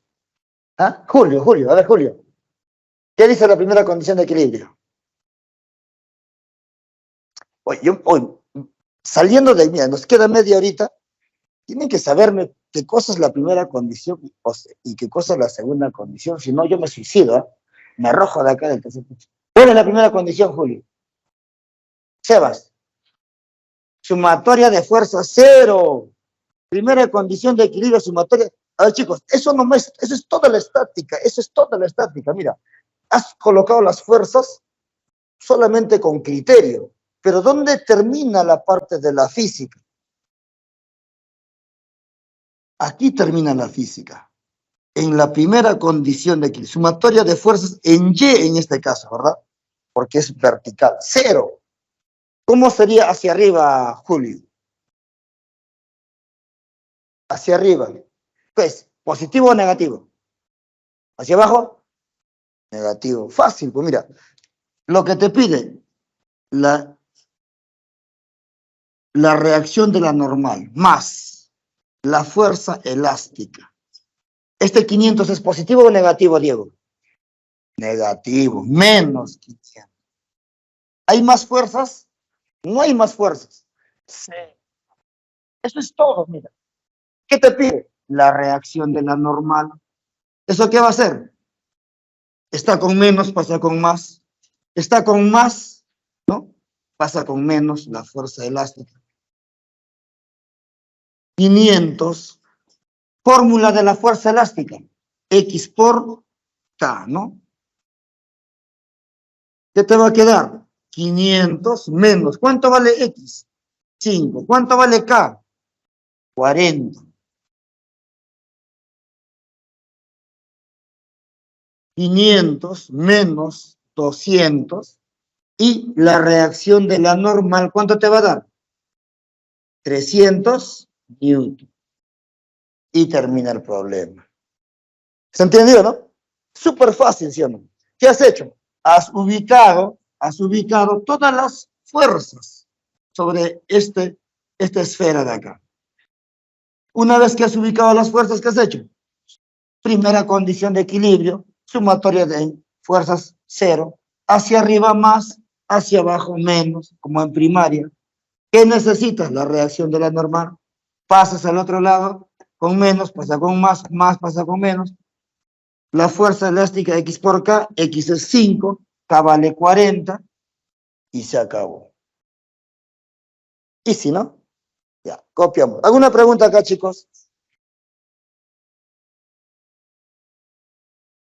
Speaker 1: ¿Ah? Julio, a ver, Julio. ¿Qué dice la primera condición de equilibrio? Hoy, saliendo de... Mira, nos queda media horita. Tienen que saberme qué cosa es la primera condición y qué cosa es la segunda condición. Si no, yo me suicido, ¿eh? Me arrojo de acá del tercer piso. ¿Cuál es la primera condición, Julio? Sebas. Sumatoria de fuerza, 0. Primera condición de equilibrio sumatoria. A ver, chicos, eso es toda la estática, eso es toda la estática. Mira, has colocado las fuerzas solamente con criterio, pero ¿dónde termina la parte de la física? Aquí termina la física. En la primera condición de equilibrio, sumatoria de fuerzas en Y en este caso, ¿verdad? Porque es vertical, 0. ¿Cómo sería hacia arriba, Julio? Hacia arriba. Pues, ¿positivo o negativo? ¿Hacia abajo? Negativo. Fácil, pues mira. Lo que te pide la reacción de la normal más la fuerza elástica. ¿Este 500 es positivo o negativo, Diego? Negativo, menos 500. ¿Hay más fuerzas? No hay más fuerzas. Sí. Eso es todo, mira. ¿Qué te pide? La reacción de la normal. ¿Eso qué va a hacer? Está con menos, pasa con más. Está con más, ¿no? Pasa con menos la fuerza elástica. 500, fórmula de la fuerza elástica, X por K, ¿no? ¿Qué te va a quedar? 500 menos, ¿cuánto vale X? 5, ¿cuánto vale K? 40. 500 menos 200 y la reacción de la normal, ¿cuánto te va a dar? 300 newton. Y termina el problema. ¿Se entendió, no? Súper fácil, ¿sí o no? ¿Qué has hecho? Has ubicado todas las fuerzas sobre esta esfera de acá. Una vez que has ubicado las fuerzas, ¿qué has hecho? Primera condición de equilibrio, sumatoria de fuerzas 0, hacia arriba más, hacia abajo menos, como en primaria. ¿Qué necesitas? La reacción de la normal. Pasas al otro lado, con menos, pasa con más pasa con menos. La fuerza elástica X por K, X es 5, K vale 40 y se acabó. ¿Y si no? Ya, copiamos. ¿Alguna pregunta acá, chicos?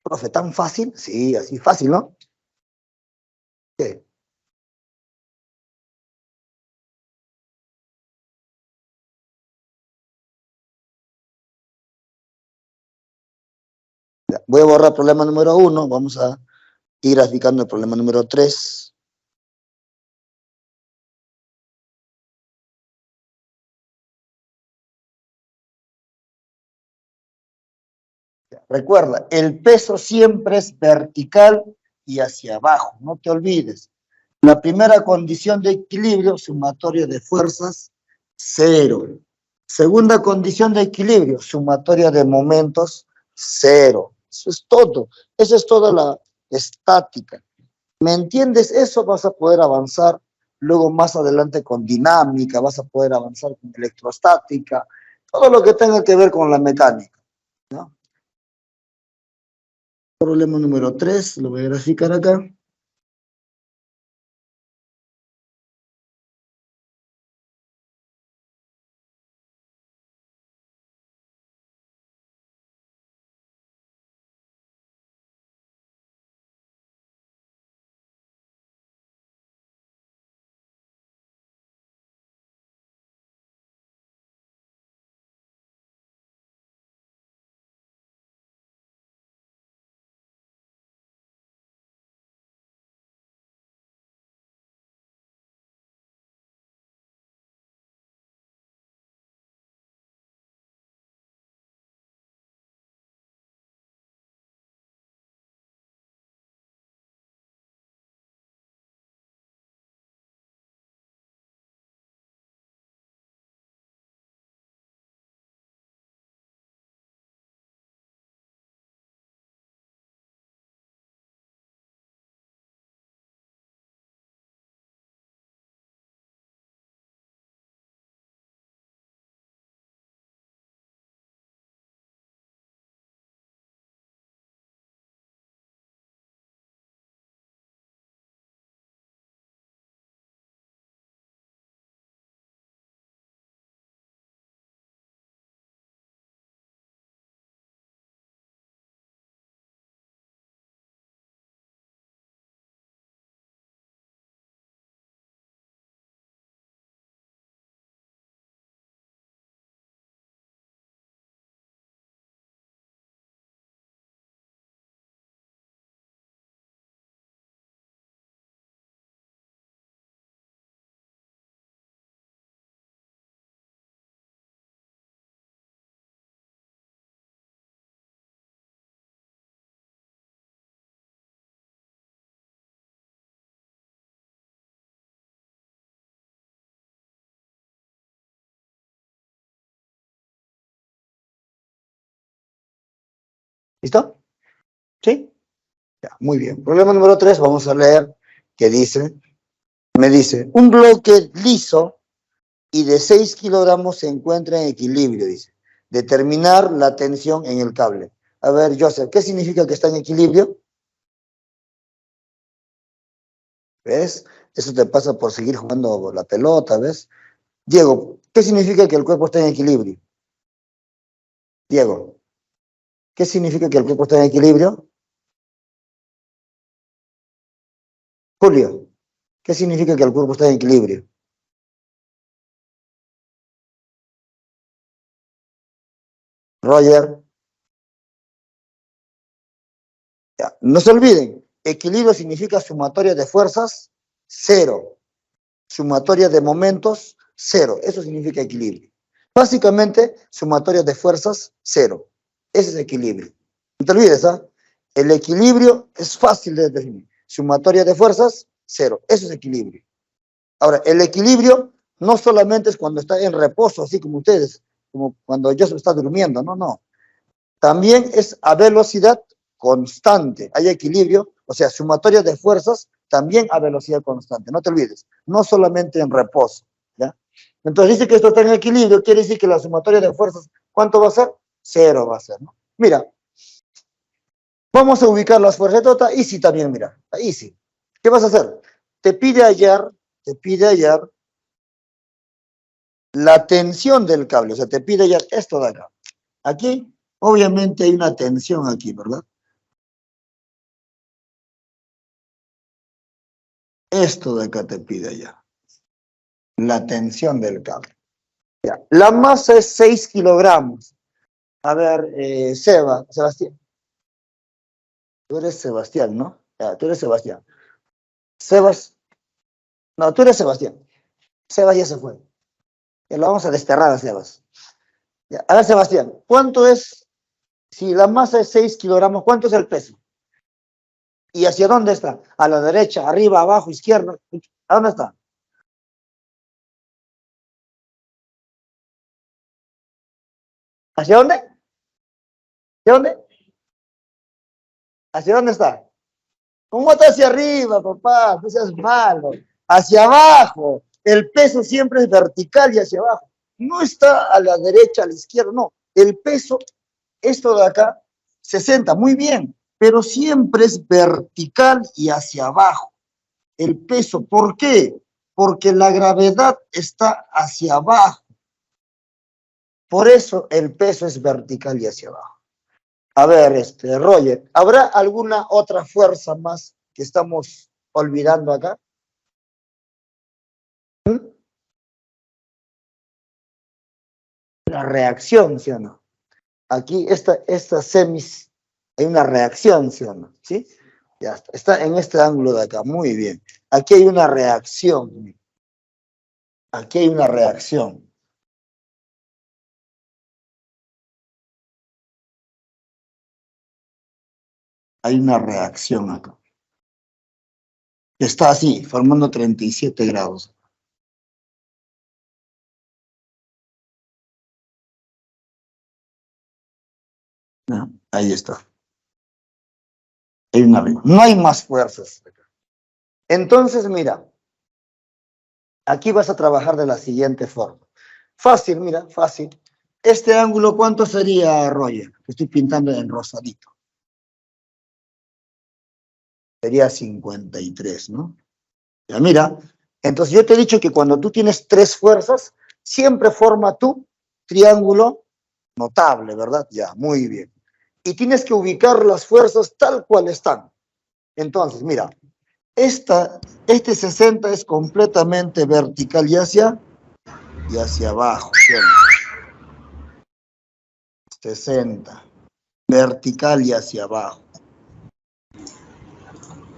Speaker 1: Profe, ¿tan fácil? Sí, así fácil, ¿no? ¿Qué? Ya, voy a borrar problema número 1, vamos a ir graficando el problema número 3. Recuerda, el peso siempre es vertical y hacia abajo, no te olvides. La primera condición de equilibrio, sumatoria de fuerzas, 0. Segunda condición de equilibrio, sumatoria de momentos, 0. Eso es todo. Esa es toda la estática. ¿Me entiendes? Eso vas a poder avanzar luego más adelante con dinámica, vas a poder avanzar con electrostática, todo lo que tenga que ver con la mecánica, ¿no? Problema número 3, lo voy a graficar acá. ¿Listo? ¿Sí? Ya, muy bien. Problema número 3, vamos a leer que dice, me dice, un bloque liso y de 6 kilogramos se encuentra en equilibrio, dice. Determinar la tensión en el cable. A ver, Joseph, ¿qué significa que está en equilibrio? ¿Ves? Eso te pasa por seguir jugando la pelota, ¿ves? Diego, ¿qué significa que el cuerpo está en equilibrio? Diego, ¿qué significa que el cuerpo está en equilibrio? Julio, ¿qué significa que el cuerpo está en equilibrio? Roger, ya. No se olviden, equilibrio significa sumatoria de fuerzas, cero. Sumatoria de momentos, cero. Eso significa equilibrio. Básicamente, sumatoria de fuerzas, cero. Ese es equilibrio. No te olvides, ¿ah? El equilibrio es fácil de definir. Sumatoria de fuerzas, cero. Eso es equilibrio. Ahora, el equilibrio no solamente es cuando está en reposo, así como ustedes, como cuando yo está durmiendo, no, no. También es a velocidad constante. Hay equilibrio, o sea, sumatoria de fuerzas también a velocidad constante. No te olvides, no solamente en reposo, ¿ya? Entonces dice que esto está en equilibrio, quiere decir que la sumatoria de fuerzas, ¿cuánto va a ser? Cero va a ser, ¿no? Mira, vamos a ubicar las fuerzas total, easy también, mira, easy. ¿Qué vas a hacer? Te pide hallar la tensión del cable, o sea, te pide hallar esto de acá. Aquí, obviamente hay una tensión aquí, ¿verdad? Esto de acá te pide ya. La tensión del cable. Ya. La masa es 6 kilogramos. A ver, Sebastián. Tú eres Sebastián, ¿no? Ya, tú eres Sebastián. Sebas, no, tú eres Sebastián. Sebas ya se fue. Ya lo vamos a desterrar a Sebas. Ya. A ver, Sebastián, ¿cuánto es, si la masa es 6 kilogramos, cuánto es el peso? ¿Y hacia dónde está? A la derecha, arriba, abajo, izquierda. ¿A dónde está? ¿Hacia dónde? ¿Hacia dónde? ¿Hacia dónde está? ¿Cómo está hacia arriba, papá? No seas malo. hacia abajo. El peso siempre es vertical y hacia abajo. No está a la derecha, a la izquierda, no. El peso, esto de acá, 60, muy bien, pero siempre es vertical y hacia abajo. El peso, ¿por qué? Porque la gravedad está hacia abajo. Por eso el peso es vertical y hacia abajo. A ver, Roger, ¿habrá alguna otra fuerza más que estamos olvidando acá? La reacción, ¿sí o no? Aquí, esta semis, hay una reacción, ¿sí o no? ¿Sí? Ya está. Está en este ángulo de acá, muy bien. Aquí hay una reacción. Aquí hay una reacción. Hay una reacción acá. Está así, formando 37 grados. ¿No? Ahí está. Hay una, no hay más fuerzas. Entonces, mira, aquí vas a trabajar de la siguiente forma. Fácil, mira, fácil. Este ángulo, ¿cuánto sería, Roger? Estoy pintando en rosadito. Sería 53, ¿no? Ya mira, entonces yo te he dicho que cuando tú tienes tres fuerzas, siempre forma tu triángulo notable, ¿verdad? Ya, muy bien. Y tienes que ubicar las fuerzas tal cual están. Entonces, mira, este 60 es completamente vertical y hacia abajo. ¿Sí? 60, vertical y hacia abajo.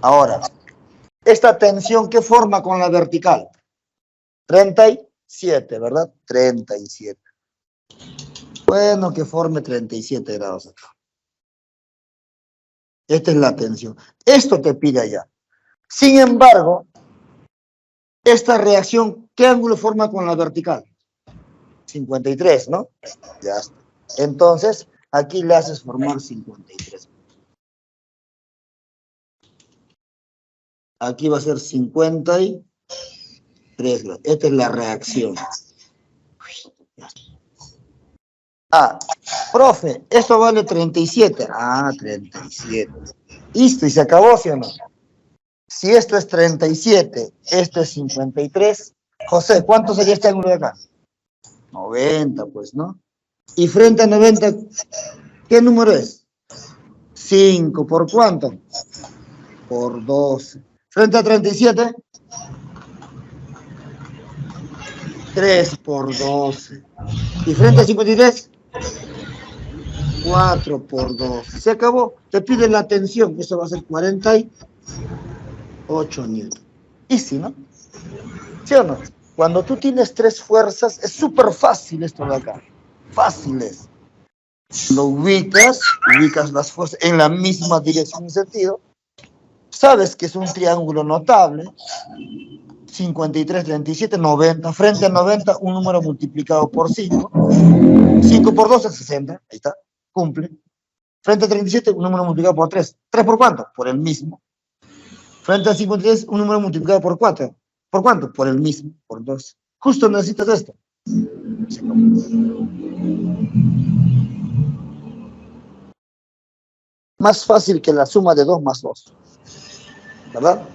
Speaker 1: Ahora, esta tensión, ¿qué forma con la vertical? 37, ¿verdad? 37. Bueno, que forme 37 grados acá. Esta es la tensión. Esto te pide allá. Sin embargo, esta reacción, ¿qué ángulo forma con la vertical? 53, ¿no? Ya está. Entonces, aquí le haces formar 53. Aquí va a ser 53 grados. Esta es la reacción. Ah, profe, esto vale 37. Ah, 37. Listo, y se acabó, ¿sí o no? Si esto es 37, esto es 53. José, ¿cuánto sería este ángulo de acá? 90, pues, ¿no? Y frente a 90, ¿qué número es? 5, ¿por cuánto? Por 12. Frente a 37, 3 por 12. Y frente a 53, 4 por 12. Se acabó. Te piden la tensión. Esto va a ser 48 newton. Easy, ¿no? ¿Sí o no? Cuando tú tienes tres fuerzas, es súper fácil esto de acá. Fácil es. Lo ubicas las fuerzas en la misma dirección y sentido. Sabes que es un triángulo notable. 53, 37, 90. Frente a 90, un número multiplicado por 5. 5 por 2 es 60. Ahí está. Cumple. Frente a 37, un número multiplicado por 3. ¿3 por cuánto? Por el mismo. Frente a 53, un número multiplicado por 4. ¿Por cuánto? Por el mismo, por 2. Justo necesitas esto. Más fácil que la suma de 2 más 2. ¿Verdad?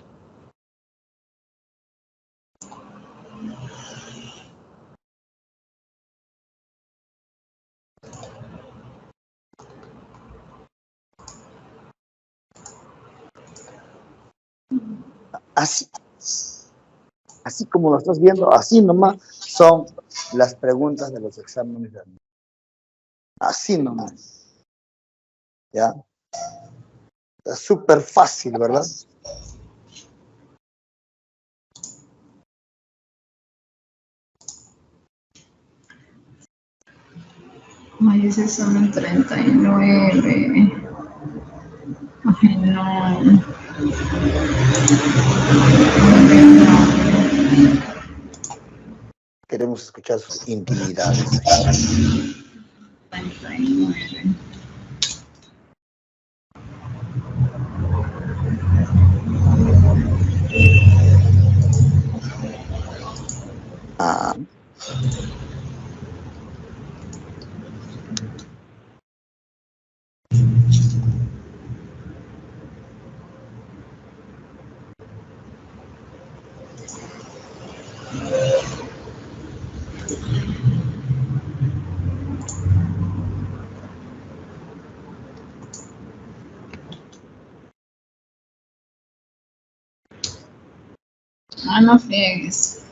Speaker 1: Así como lo estás viendo, así nomás son las preguntas de los exámenes de admisión. Así nomás. ¿Ya? Es súper fácil, ¿verdad?
Speaker 2: Ay, ese son en 39. Ay, no.
Speaker 1: Queremos escuchar sus intimidades.
Speaker 2: 39. Ah, no friegues.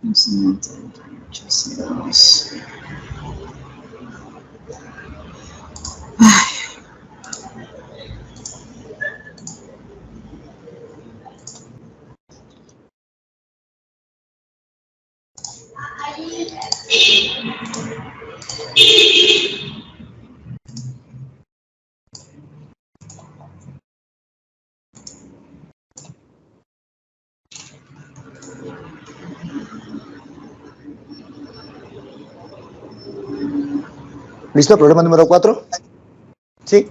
Speaker 2: No sé, 38,02.
Speaker 1: ¿Listo? ¿Problema número 4? ¿Sí?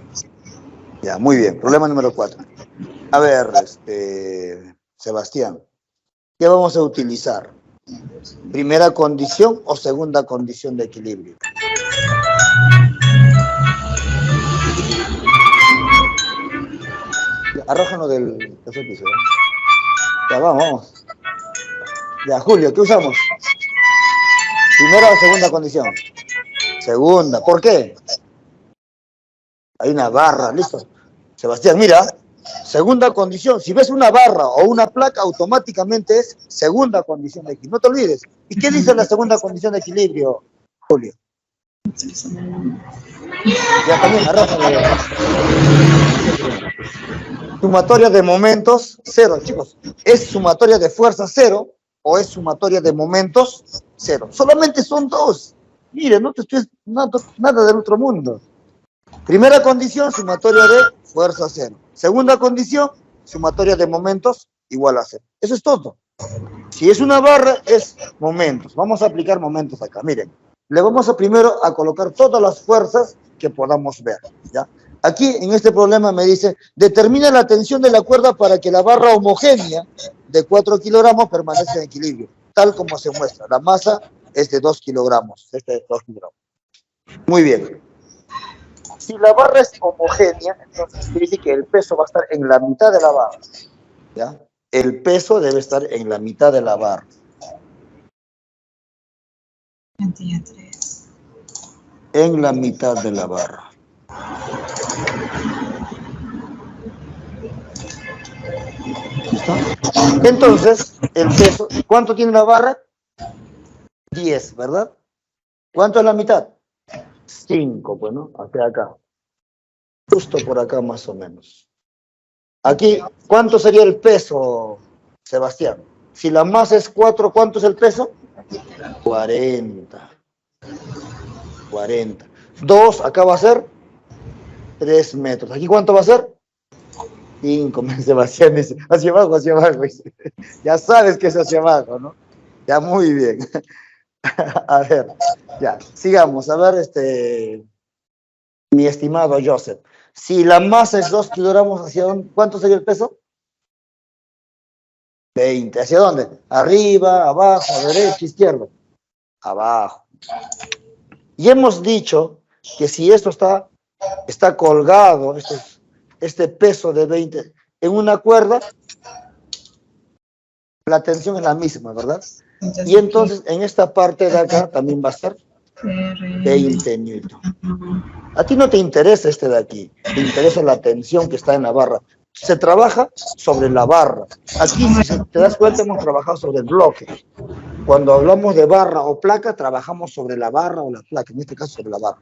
Speaker 1: Ya, muy bien. Problema número 4. A ver, Sebastián, ¿qué vamos a utilizar? ¿Primera condición o segunda condición de equilibrio? Ya, arrójanos del tercer piso. Ya, vamos. Ya, Julio, ¿qué usamos? ¿Primera o segunda condición? Segunda. ¿Por qué? Hay una barra, ¿listo? Sebastián, mira, segunda condición. Si ves una barra o una placa, automáticamente es segunda condición de equilibrio. No te olvides. ¿Y qué dice la segunda condición de equilibrio, Julio? Ya también, arrójalo. Sumatoria de momentos, 0, chicos. ¿Es sumatoria de fuerza 0 o es sumatoria de momentos 0? Solamente son dos. Mire, no te estoy nada del otro mundo. Primera condición, sumatoria de fuerza 0. Segunda condición, sumatoria de momentos igual a 0. Eso es todo. Si es una barra, es momentos. Vamos a aplicar momentos acá. Miren, le vamos a primero a colocar todas las fuerzas que podamos ver, ¿ya? Aquí, en este problema, me dice, determina la tensión de la cuerda para que la barra homogénea de 4 kilogramos permanezca en equilibrio, tal como se muestra. La masa es de 2 kilogramos. Este es 2 kilogramos. Muy bien. Si la barra es homogénea, entonces quiere decir que el peso va a estar en la mitad de la barra, ¿ya? El peso debe estar en la mitad de la barra.
Speaker 2: 23.
Speaker 1: En la mitad de la barra. ¿Listo? Entonces, el peso, ¿cuánto tiene la barra? 10, ¿verdad? ¿Cuánto es la mitad? 5, bueno, hacia acá. Justo por acá más o menos. Aquí, ¿cuánto sería el peso, Sebastián? Si la masa es 4, ¿cuánto es el peso? 40. 40. 2, acá va a ser 3 metros. ¿Aquí cuánto va a ser? 5, Sebastián dice, hacia abajo, hacia abajo. Ya sabes que es hacia abajo, ¿no? Ya, muy bien. A ver, ya, sigamos. A ver, mi estimado Joseph. Si la masa es 2 kilogramos, ¿hacia dónde? ¿Cuánto sería el peso? 20. ¿Hacia dónde? Arriba, abajo, derecha, izquierda. Abajo. Y hemos dicho que si esto está colgado, este peso de 20 en una cuerda, la tensión es la misma, ¿verdad? Y entonces en esta parte de acá también va a estar 20 newton. A ti no te interesa este de aquí, te interesa la tensión que está en la barra. Se trabaja sobre la barra. Aquí, si te das cuenta, hemos trabajado sobre el bloque. Cuando hablamos de barra o placa, trabajamos sobre la barra o la placa, en este caso sobre la barra.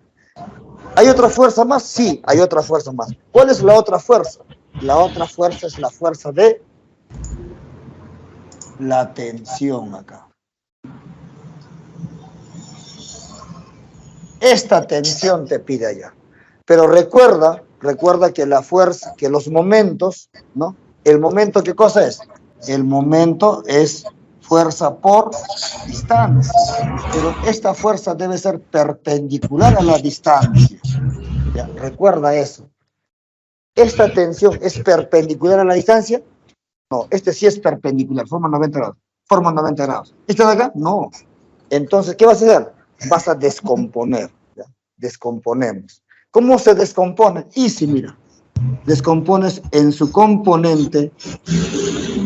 Speaker 1: ¿Hay otra fuerza más? Sí, hay otra fuerza más. ¿Cuál es la otra fuerza? La otra fuerza es la fuerza de la tensión acá. Esta tensión te pide allá. Pero recuerda que la fuerza, que los momentos, ¿no? ¿El momento qué cosa es? El momento es fuerza por distancia. Pero esta fuerza debe ser perpendicular a la distancia. ¿Ya? Recuerda eso. ¿Esta tensión es perpendicular a la distancia? No, este sí es perpendicular, forma 90 grados. Forma 90 grados. ¿Este de acá? No. Entonces, ¿qué vas a hacer? Vas a descomponer. ¿Ya? Descomponemos. ¿Cómo se descompone? Y si mira, descompones en su componente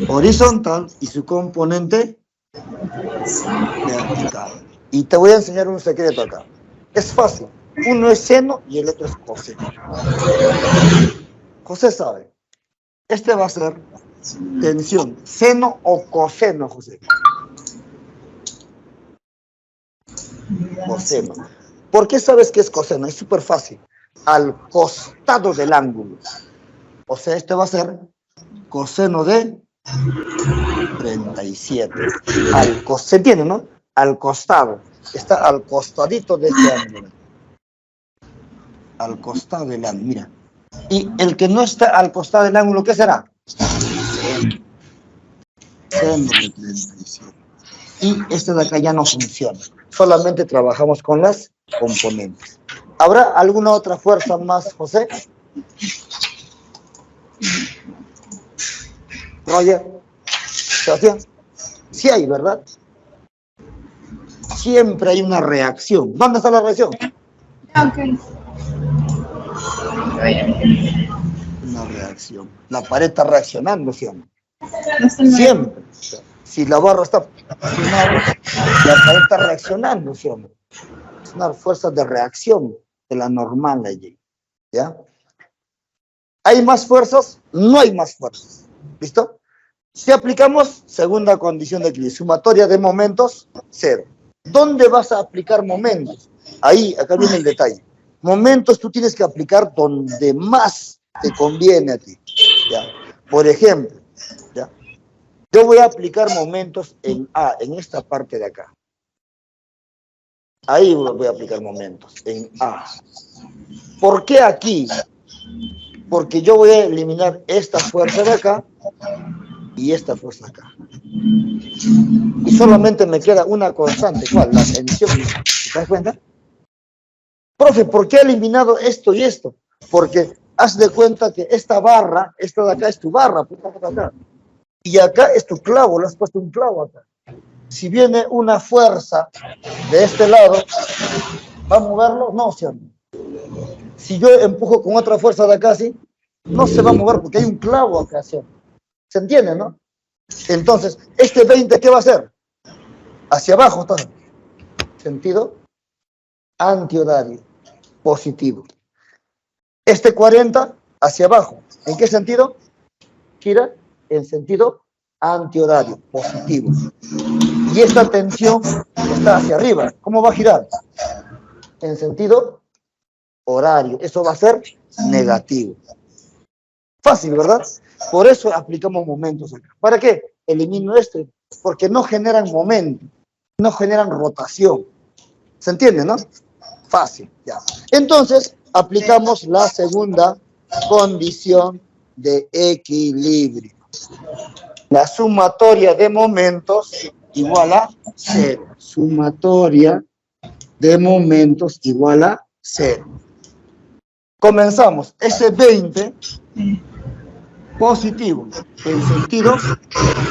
Speaker 1: horizontal y su componente vertical. Y te voy a enseñar un secreto acá. Es fácil. Uno es seno y el otro es coseno. José sabe. Este va a ser tensión, seno o coseno, José. Coseno. ¿Por qué sabes que es coseno? Es súper fácil. Al costado del ángulo. O sea, este va a ser coseno de 37. ¿Se entiende, no? Al costado. Está al costadito de este ángulo. Al costado del ángulo, mira. Y el que no está al costado del ángulo, ¿qué será? Seno de 37. Y este de acá ya no funciona. Solamente trabajamos con las componentes. ¿Habrá alguna otra fuerza más, José? Roger, Sebastián, sí hay, ¿verdad? Siempre hay una reacción. ¿Dónde está la reacción?
Speaker 2: Ok.
Speaker 1: Una reacción. La pared está reaccionando, siempre.
Speaker 2: No está mal.
Speaker 1: Siempre. Si la barra está funcionando, la pared está reaccionando, siempre. Es una fuerza de reacción de la normal allí. ¿Ya? ¿Hay más fuerzas? No hay más fuerzas. ¿Listo? Si aplicamos segunda condición de equilibrio, sumatoria de momentos, 0. ¿Dónde vas a aplicar momentos? Ahí, acá viene el detalle. Momentos tú tienes que aplicar donde más te conviene a ti. ¿Ya? Por ejemplo, ¿ya? Yo voy a aplicar momentos en A, en esta parte de acá. Ahí voy a aplicar momentos, en A. ¿Por qué aquí? Porque yo voy a eliminar esta fuerza de acá y esta fuerza acá. Y solamente me queda una constante, ¿cuál? La tensión. ¿Te das cuenta? Profe, ¿por qué he eliminado esto y esto? Porque haz de cuenta que esta barra, esta de acá es tu barra, acá. Y acá es tu clavo, le has puesto un clavo acá. Si viene una fuerza de este lado, ¿va a moverlo? No, ¿sí? Si yo empujo con otra fuerza de acá, ¿sí? No se va a mover porque hay un clavo acá, ¿sí? ¿Se entiende, no? Entonces, este 20, ¿qué va a hacer? Hacia abajo, todo. Sentido antihorario, positivo. Este 40, hacia abajo. ¿En qué sentido? Gira en sentido antihorario, positivo. Y esta tensión está hacia arriba. ¿Cómo va a girar? En sentido horario. Eso va a ser negativo. Fácil, ¿verdad? Por eso aplicamos momentos acá. ¿Para qué? Elimino este, porque no generan momento, no generan rotación. ¿Se entiende, no? Fácil, ya. Entonces, aplicamos la segunda condición de equilibrio. La sumatoria de momentos igual a 0. Sumatoria de momentos igual a 0. Comenzamos. Ese 20... positivo, en sentido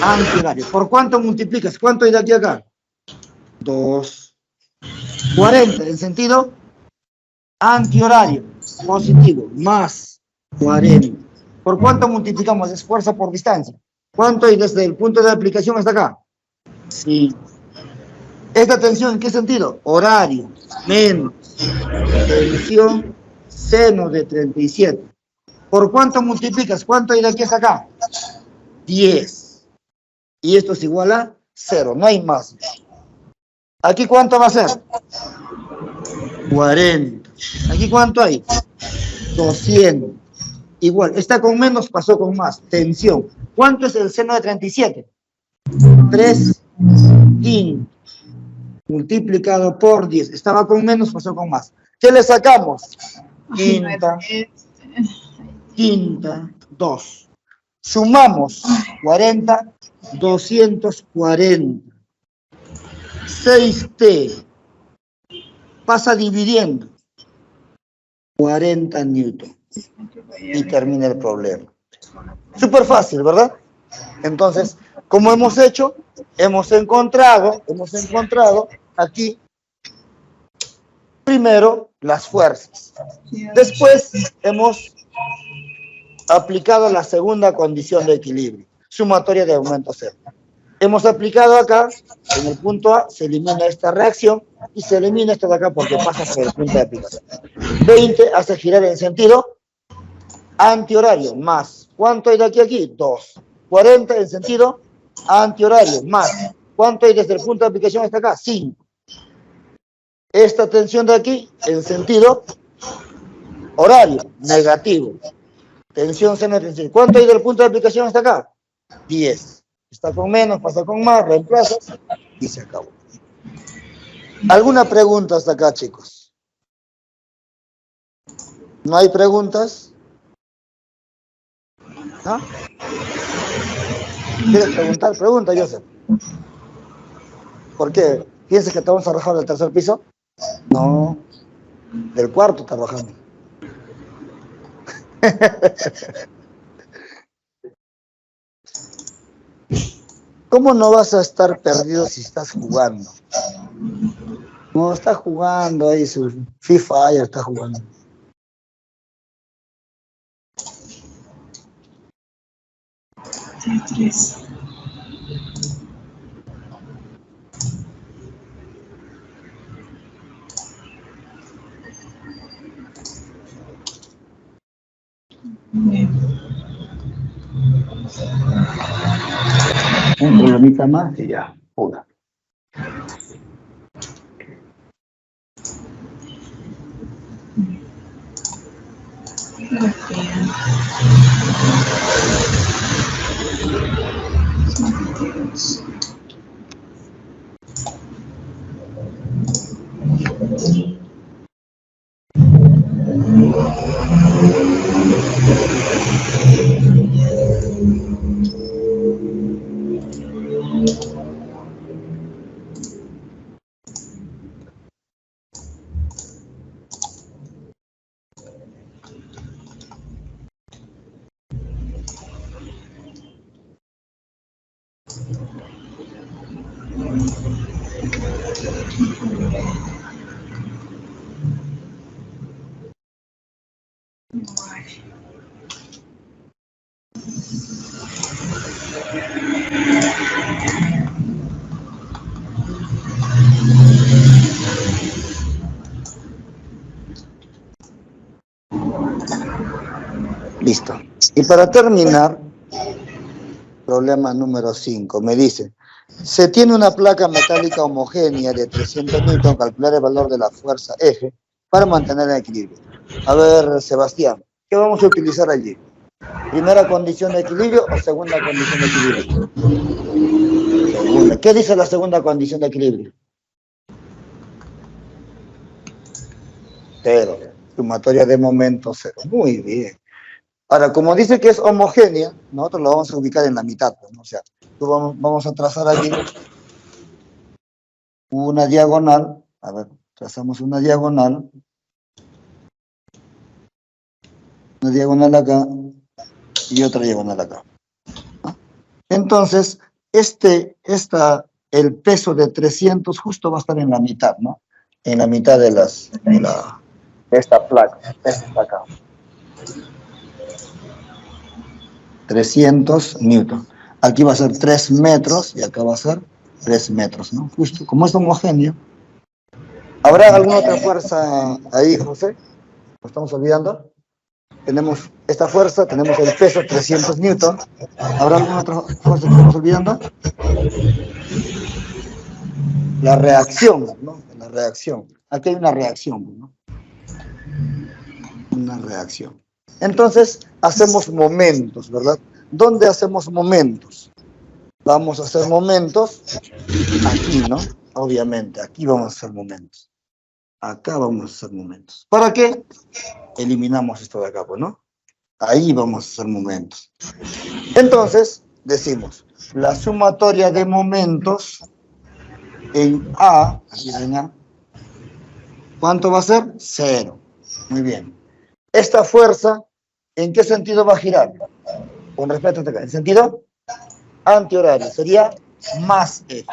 Speaker 1: antihorario. ¿Por cuánto multiplicas? ¿Cuánto hay de aquí a acá? 2. 40, en sentido antihorario, positivo, más 40. ¿Por cuánto multiplicamos? Es fuerza por distancia. ¿Cuánto hay desde el punto de aplicación hasta acá? 5. ¿Esta tensión en qué sentido? Horario, menos tensión seno de 37. ¿Por cuánto multiplicas? ¿Cuánto hay de aquí hasta acá? 10. Y esto es igual a 0, no hay más. ¿Aquí cuánto va a ser? 40. ¿Aquí cuánto hay? 200. Igual, está con menos, pasó con más. Tensión. ¿Cuánto es el seno de 37? 3 quintos. Multiplicado por 10. Estaba con menos, pasó con más. ¿Qué le sacamos? Quinta. Quinta, 2. Sumamos 40, 240. 6T. Pasa dividiendo. 40 newton. Y termina el problema. Súper fácil, ¿verdad? Entonces, como hemos hecho, hemos encontrado aquí, primero, las fuerzas. Después, hemos aplicado la segunda condición de equilibrio, sumatoria de aumento 0. Hemos aplicado acá, en el punto A, se elimina esta reacción y se elimina esto de acá porque pasa por el punto de aplicación. 20 hace girar en sentido antihorario, más ¿Cuánto hay de aquí a aquí? 2. 40 en sentido antihorario, más. ¿Cuánto hay desde el punto de aplicación hasta acá? 5. Esta tensión de aquí en sentido horario, negativo. Tensión seno de tensión. ¿Cuánto hay del punto de aplicación hasta acá? 10. Está con menos, pasa con más, reemplazas y se acabó. ¿Alguna pregunta hasta acá, chicos? ¿No hay preguntas? ¿No? ¿Quieres preguntar? Pregunta, Joseph. ¿Por qué? ¿Piensas que te vamos a arrojar del tercer piso? No, del cuarto te arrojamos. ¿Cómo no vas a estar perdido si estás jugando? No, está jugando ahí su FIFA, ya está jugando.
Speaker 2: Tetris.
Speaker 1: Un problemita más y ya, una. Listo. Y para terminar, problema número 5, me dice, se tiene una placa metálica homogénea de 300 Newton, calcular el valor de la fuerza F para mantener el equilibrio. A ver, Sebastián, ¿qué vamos a utilizar allí? ¿Primera condición de equilibrio o segunda condición de equilibrio? Segunda. ¿Qué dice la segunda condición de equilibrio? Cero. Sumatoria de momentos, cero. Muy bien. Ahora, como dice que es homogénea, nosotros lo vamos a ubicar en la mitad, ¿no? O sea, vamos a trazar aquí una diagonal. A ver, trazamos una diagonal acá y otra diagonal acá. Entonces, el peso de 300 justo va a estar en la mitad, ¿no? En la mitad de esta placa. Esta está acá. 300 newton. Aquí va a ser 3 metros y acá va a ser 3 metros, ¿no? Justo, como es homogéneo. ¿Habrá alguna otra fuerza ahí, José? ¿Lo estamos olvidando? Tenemos esta fuerza, tenemos el peso 300 newton. ¿Habrá alguna otra fuerza que estamos olvidando? La reacción, ¿no? La reacción. Aquí hay una reacción, ¿no? Una reacción. Entonces, hacemos momentos, ¿verdad? ¿Dónde hacemos momentos? Vamos a hacer momentos aquí, ¿no? Obviamente, aquí vamos a hacer momentos. Acá vamos a hacer momentos. ¿Para qué? Eliminamos esto de acá, pues, ¿no? Ahí vamos a hacer momentos. Entonces, decimos, la sumatoria de momentos en A, aquí en A, ¿cuánto va a ser? 0. Muy bien. Esta fuerza, ¿en qué sentido va a girar? Con respecto a acá. ¿En sentido? Antihorario. Sería más F.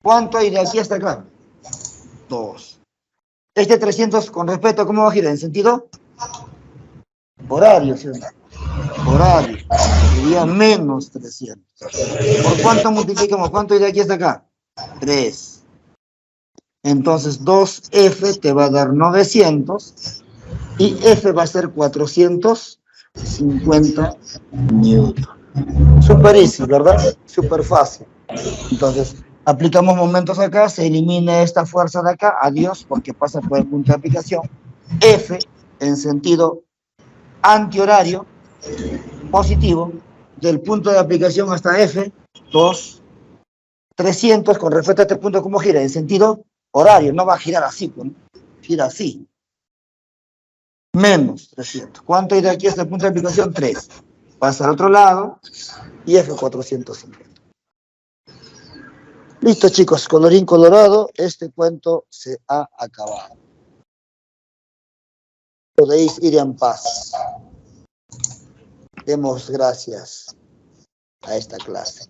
Speaker 1: ¿Cuánto hay de aquí hasta acá? 2. Este 300 con respecto a cómo va a girar. ¿En sentido? Horario, ¿sí? Horario. Sería menos 300. ¿Por cuánto multiplicamos? ¿Cuánto hay de aquí hasta acá? 3. Entonces 2F te va a dar 900. Y F va a ser 400 50 newton. Super easy, ¿verdad? Super fácil. Entonces, aplicamos momentos acá, se elimina esta fuerza de acá, adiós, porque pasa por el punto de aplicación. F, en sentido antihorario, positivo, del punto de aplicación hasta F, 2, 300, con respecto a este punto, ¿cómo gira? En sentido horario, no va a girar así, pues, ¿no? Gira así. Menos 300. ¿Cuánto hay de aquí hasta el punto de aplicación? 3. Pasa al otro lado y F 450. Listo, chicos, colorín colorado, este cuento se ha acabado. Podéis ir en paz. Demos gracias a esta clase.